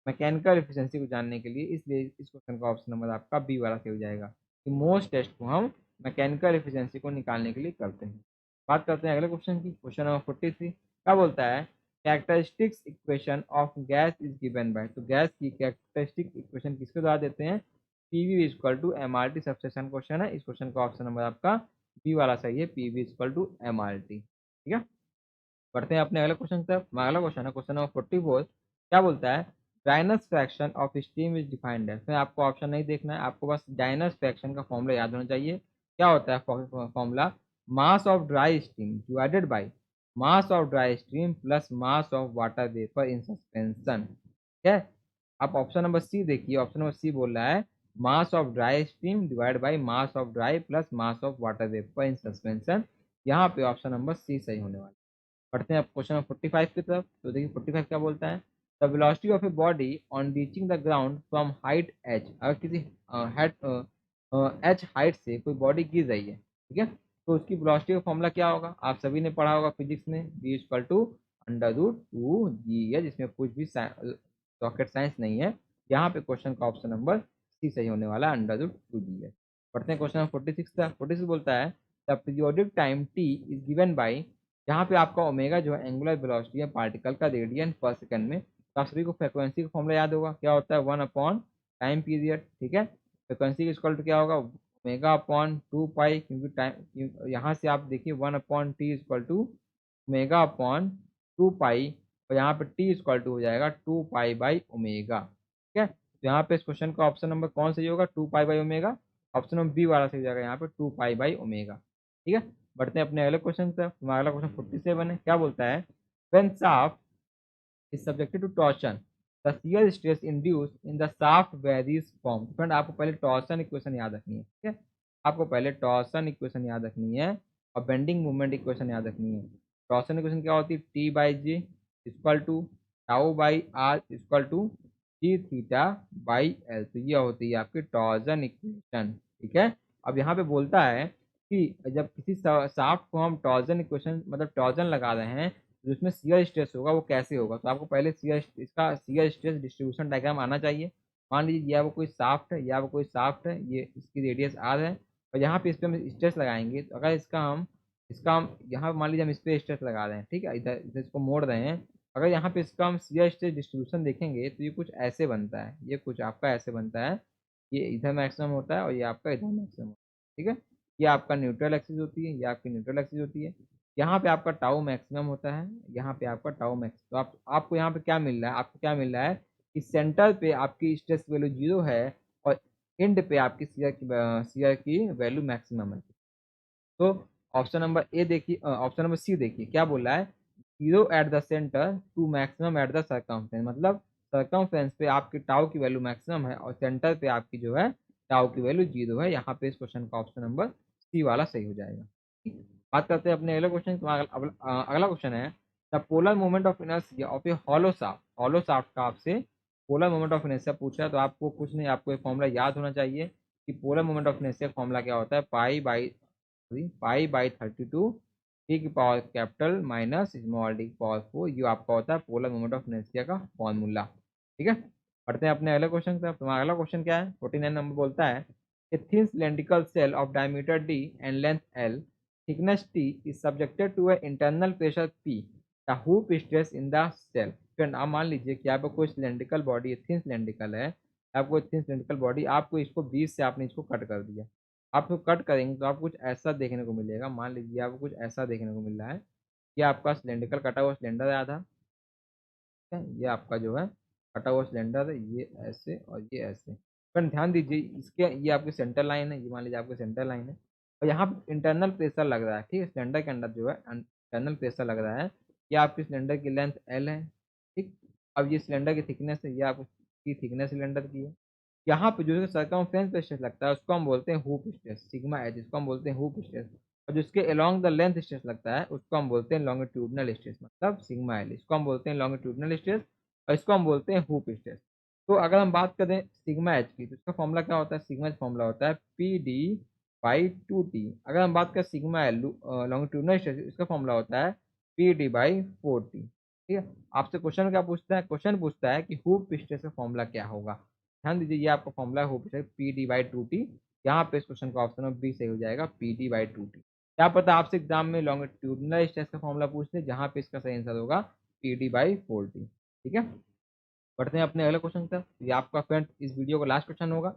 मैकेनिकल इफिशियंसी को जानने के लिए, इसलिए इस क्वेश्चन का ऑप्शन नंबर आपका बी वाला सही हो जाएगा कि मोस्ट टेस्ट को हम मैकेनिकल इफिशियंसी को निकालने के लिए करते हैं। बात करते हैं अगले क्वेश्चन की, क्वेश्चन नंबर 43। क्या बोलता है, characteristics equation of gas is given by. तो गैस की कैरेक्टरिस्टिक इक्वेशन किसके द्वारा देते हैं, पीवी इक्वल टू एमआरटी। सब्सटेंशन क्वेश्चन है, इस क्वेश्चन का ऑप्शन नंबर आपका बी वाला सही है, पीवी इक्वल टू एमआरटी। ठीक है, बढ़ते हैं अपने अगले क्वेश्चन की तरफ। अगला क्वेश्चन है क्वेश्चन नंबर 44। क्या बोलता है, dryness fraction of steam is defined है। फिर आपको ऑप्शन नहीं देखना है, आपको बस ड्राइनेस फ्रैक्शन का फॉर्मूला याद होना चाहिए। क्या होता है formula, mass of dry steam divided by mass of dry steam plus mass of water vapour in suspension. ठीक है, आप ऑप्शन नंबर सी देखिए, ऑप्शन नंबर सी बोल रहा है mass of dry steam divide by mass of dry plus mass of water vapour in suspension. यहाँ पे option number सी सही होने वाला है। पढ़ते हैं आप क्वेश्चन नंबर 45 की तरफ। तो देखिए 45 क्या बोलता है, the velocity of a body on reaching the ground from height H. अगर किसी एच हाइट से कोई बॉडी गिर रही है, ठीक है, तो उसकी वेलोसिटी का फॉर्मूला क्या होगा, आप सभी ने पढ़ा होगा फिजिक्स में, b equal to under root two g है, जिसमें कुछ भी रॉकेट साइंस नहीं है। यहाँ पे क्वेश्चन का ऑप्शन नंबर सी सही होने वाला है, अंडर रूट टू जी है। पढ़ते हैं क्वेश्चन नंबर 46 का। 46 बोलता है the periodic time T is given by, यहाँ पे आपका ओमेगा जो है एंगुलर वेलोसिटी है पार्टिकल का रेडियन पर सेकंड में। तो आप सभी को फ्रिक्वेंसी का फॉर्मूला याद होगा, क्या होता है, वन अपॉन टाइम पीरियड। ठीक है, फ्रिक्वेंसी इक्वल टू क्या होगा, ओमेगा अपॉन टू पाई, क्योंकि टाइम यहाँ से आप देखिए one upon t equal to omega upon two pi, और यहाँ पे टी इक्वल टू हो जाएगा टू पाई बाई ओमेगा। ठीक है, तो यहाँ पे इस क्वेश्चन का ऑप्शन नंबर कौन सही होगा, two pi by omega. Option number B वाला सही हो जाएगा यहाँ पे, टू पाई बाई ओमेगा। ठीक है, बढ़ते हैं अपने अगले क्वेश्चन की तरफ। हमारा अगला क्वेश्चन 47 है। क्या बोलता है, when shaft is subjected to torsion the shear stress induce in the shaft varies from. Friend आपको पहले टॉर्शन इक्वेशन याद रखनी है। ठीक है, आपको पहले टॉर्शन इक्वेशन याद रखनी है और बेंडिंग मूवमेंट इक्वेशन याद रखनी है। टॉर्शन इक्वेशन क्या होती है, T by J equal to tau by R equal to G theta by L. तो ये होती है आपकी टॉर्सन इक्वेशन। ठीक है, अब यहाँ पे बोलता है कि जब किसी शाफ्ट को हम टॉर्सन इक्वेशन मतलब टॉर्सन लगा रहे हैं तो उसमें शियर स्ट्रेस होगा वो कैसे होगा। तो आपको पहले इसका शियर स्ट्रेस डिस्ट्रीब्यूशन डायग्राम आना चाहिए। मान लीजिए या वो कोई शाफ्ट है, या वो कोई शाफ्ट है, ये इसकी रेडियस आर है और यहाँ पे इस पर हम स्ट्रेस लगाएंगे। तो अगर इसका हम यहाँ मान लीजिए हम इस पर स्ट्रेस लगा रहे हैं, ठीक है, इधर इधर इसको मोड़ रहे हैं। अगर यहाँ पे इसका हम शियर स्ट्रेस डिस्ट्रीब्यूशन देखेंगे तो ये कुछ ऐसे बनता है, ये कुछ आपका ऐसे बनता है, ये इधर मैक्सिमम होता है और ये आपका इधर मैक्सिमम होता है। ठीक है, ये आपका न्यूट्रल एक्सिस होती है, ये आपकी न्यूट्रल एक्सिस होती है। यहाँ पे आपका टाउ मैक्सिमम होता है, यहाँ पे आपका टाउ मैक्स। तो आपको यहाँ पे क्या मिल रहा है, आपको क्या मिल रहा है कि सेंटर पे आपकी स्ट्रेस वैल्यू 0 है और एंड पे आपकी शियर की वैल्यू मैक्सिमम है। तो ऑप्शन नंबर ए देखिए, ऑप्शन नंबर सी देखिए क्या बोल रहा है, 0 at the centre to maximum at the circumference. मतलब सर्कमफ्रेंस पे आपकी टाउ की वैल्यू मैक्सिमम है और सेंटर पे आपकी जो है टाउ की वैल्यू 0 है। यहाँ पे इस क्वेश्चन का ऑप्शन नंबर सी वाला सही हो जाएगा। ठीक है? बात करते हैं अपने अगले क्वेश्चन। तो अगला क्वेश्चन है, the polar moment of inertia of A hollow shaft का आपसे पोलर मोमेंट ऑफ इनर्शिया पूछा है। तो आपको कुछ नहीं, आपको एक फॉर्मूला याद होना चाहिए कि polar moment of inertia formula क्या होता है, पाई/32 टी की power capital minus small D की पावर 4। ये आपका होता है पोलर मोमेंट ऑफ इनर्शिया का फॉर्मूला। ठीक है, पढ़ते हैं अपने अगले क्वेश्चन की तरफ। तुम्हारा अगला क्वेश्चन क्या है, 49 नंबर बोलता है, a thin cylindrical shell of diameter d and length l, thickness t is subjected to a internal pressure p, the hoop stress in the cell। Friend आप मान लीजिए कि आपको कोई सिलेंड्रिकल बॉडी, थिन सिलेंड्रिकल है, आपको थिन सिलेंड्रिकल बॉडी, आपको इसको बीच से आपने इसको कट कर दिया। आप इसको कट करेंगे तो आपको कुछ ऐसा देखने को मिलेगा। मान लीजिए आपको कुछ ऐसा देखने को मिल रहा है कि आपका सिलेंड्रिकल कटा हुआ सिलेंडर है आधा, है, ये आपका जो है कटा हुआ सिलेंडर है, ये ऐसे और ये ऐसे। पर ध्यान दीजिए इसके, ये आपकी सेंटर लाइन है, ये मान लीजिए आपकी सेंटर लाइन है और यहाँ पे इंटरनल प्रेशर लग रहा है। ठीक है, सिलेंडर के अंदर जो है इंटरनल प्रेशर लग रहा है। ये आपकी सिलेंडर की लेंथ एल है। ठीक, अब ये सिलेंडर की थिकनेस है, ये आपकी थिकनेस सिलेंडर की है। यहाँ पे जो सर्कमफ्रेंस पे स्ट्रेस लगता है उसको हम बोलते हैं हुप स्ट्रेस, सिग्मा एच, इसको हम बोलते हैं हुप स्ट्रेस। और जिसके अलोंग द लेंथ स्ट्रेस लगता है उसको हम बोलते हैं लॉन्गिट्यूडनल स्ट्रेस, मतलब सिग्मा एल। इसको हम बोलते हैं लॉन्गिट्यूडनल स्ट्रेस और इसको हम बोलते हैं हुप स्ट्रेस। तो अगर हम बात करें सिग्मा एच की, तो इसका फॉर्मूला क्या होता है, सिग्मा एच फॉर्मूला होता है PD/2T। अगर हम बात करें सिग्मा एल लॉन्गिट्यूडनल स्ट्रेस, इसका फॉर्मूला होता है PD/4T। ठीक है, आपसे क्वेश्चन क्या पूछता है, क्वेश्चन पूछता है कि हुप स्ट्रेस का फॉर्मूला क्या होगा। ध्यान दीजिए ये आपका फॉर्मूला है हुप स्ट्रेस PD/2T। यहाँ पे इस क्वेश्चन का ऑप्शन बी सही हो जाएगा, PD/2T। क्या पता आपसे एग्जाम में लॉन्गिट्यूडनल स्ट्रेस का फॉर्मूला पूछ ले, जहाँ पे इसका सही आंसर होगा PD/4T। ठीक है, बढ़ते हैं अपने अगले क्वेश्चन की तरफ। ये आपका फ्रेंड इस वीडियो का लास्ट क्वेश्चन होगा।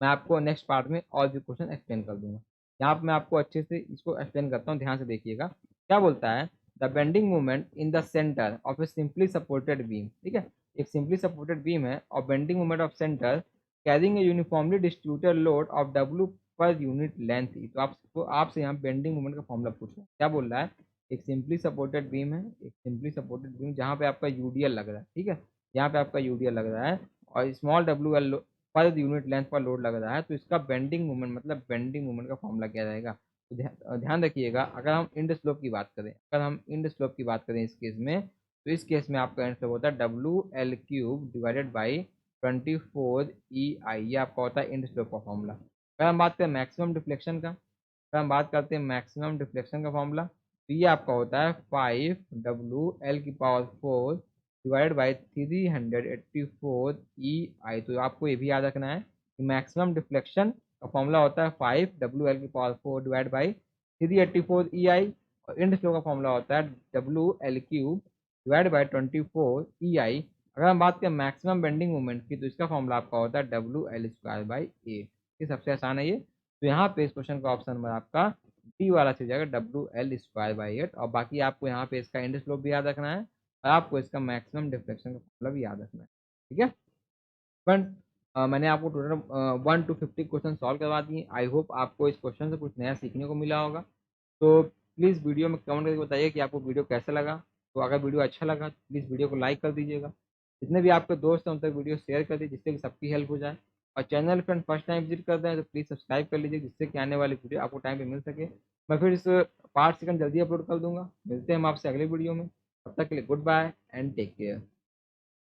मैं आपको नेक्स्ट पार्ट में और भी क्वेश्चन एक्सप्लेन कर दूंगा। यहाँ पे मैं आपको अच्छे से इसको एक्सप्लेन करता हूँ, ध्यान से देखिएगा। क्या बोलता है, the bending moment in the centre of A simply supported beam. ठीक है, एक सिंपली सपोर्टेड बीम है और bending moment of centre carrying a uniformly distributed load of W per unit length. तो आपसे यहाँ बेंडिंग मोमेंट का फॉर्मूला पूछ रहा है। क्या बोल रहा है, एक सिंपली सपोर्टेड बीम है, एक सिंपली सपोर्टेड बीम जहाँ पे आपका यूडीएल लग रहा है। ठीक है, यहाँ पे आपका यूडीएल लग रहा है और small WL per unit length पर लोड लग रहा है। तो इसका बेंडिंग मोमेंट, मतलब बेंडिंग मोमेंट का फॉर्मूला क्या रहेगा। तो ध्यान रखिएगा, अगर हम इंड स्लोप की बात करें, अगर हम इंड स्लोप की बात करें इस केस में, तो इस केस में आपका इंड स्लोप होता है WL³ डिवाइडेड बाई 24EI। ये आपका होता है इंड स्लोप का फॉर्मूला। अगर हम बात करें मैक्सिमम डिफ्लेक्शन का, अगर हम बात करते हैं मैक्सिमम डिफ्लेक्शन का फॉर्मूला, तो ये आपका होता है 5WL⁴ डिवाइडेड बाई 384EI। तो आपको ये भी याद रखना है कि मैक्सिमम डिफ्लेक्शन का फॉर्मूला होता है 5WL⁴ डिवाइड बाई 384EI और इंड फ्लो का फॉर्मूला होता है WL³ डिवाइड बाई 24EI। अगर हम बात करें मैक्सिमम बेंडिंग मोमेंट की, तो इसका फॉर्मूला आपका होता है WL²/A। ये सबसे आसान है ये। तो यहाँ पे इस क्वेश्चन का ऑप्शन नंबर आपका डी वाला चल जाएगा WL²/8। और बाकी आपको यहाँ पे इसका इंड स्लोप भी याद रखना है और आपको इसका मैक्सिमम डिफ्लेक्शन का फॉर्मूला भी याद रखना है। ठीक है फ्रेंड, मैंने आपको टोटल 1 to 50 क्वेश्चन सॉल्व करवा दिए। आई होप आपको इस क्वेश्चन से कुछ नया सीखने को मिला होगा। तो प्लीज़ वीडियो में कमेंट करके बताइए कि आपको वीडियो कैसा लगा। तो अगर वीडियो अच्छा लगा तो प्लीज़ वीडियो को लाइक कर दीजिएगा। जितने भी आपके दोस्त हैं उन तक वीडियो शेयर कर दीजिए, जिससे कि सबकी हेल्प हो जाए। और channel friend first time visit कर रहे हैं तो प्लीज़ सब्सक्राइब कर लीजिए, जिससे कि आने वाली वीडियो आपको टाइम पे मिल सके। मैं फिर इस पार्ट सेकंड जल्दी अपलोड कर दूंगा। मिलते हैं हम आपसे अगले वीडियो में, तब तक के लिए goodbye and take care.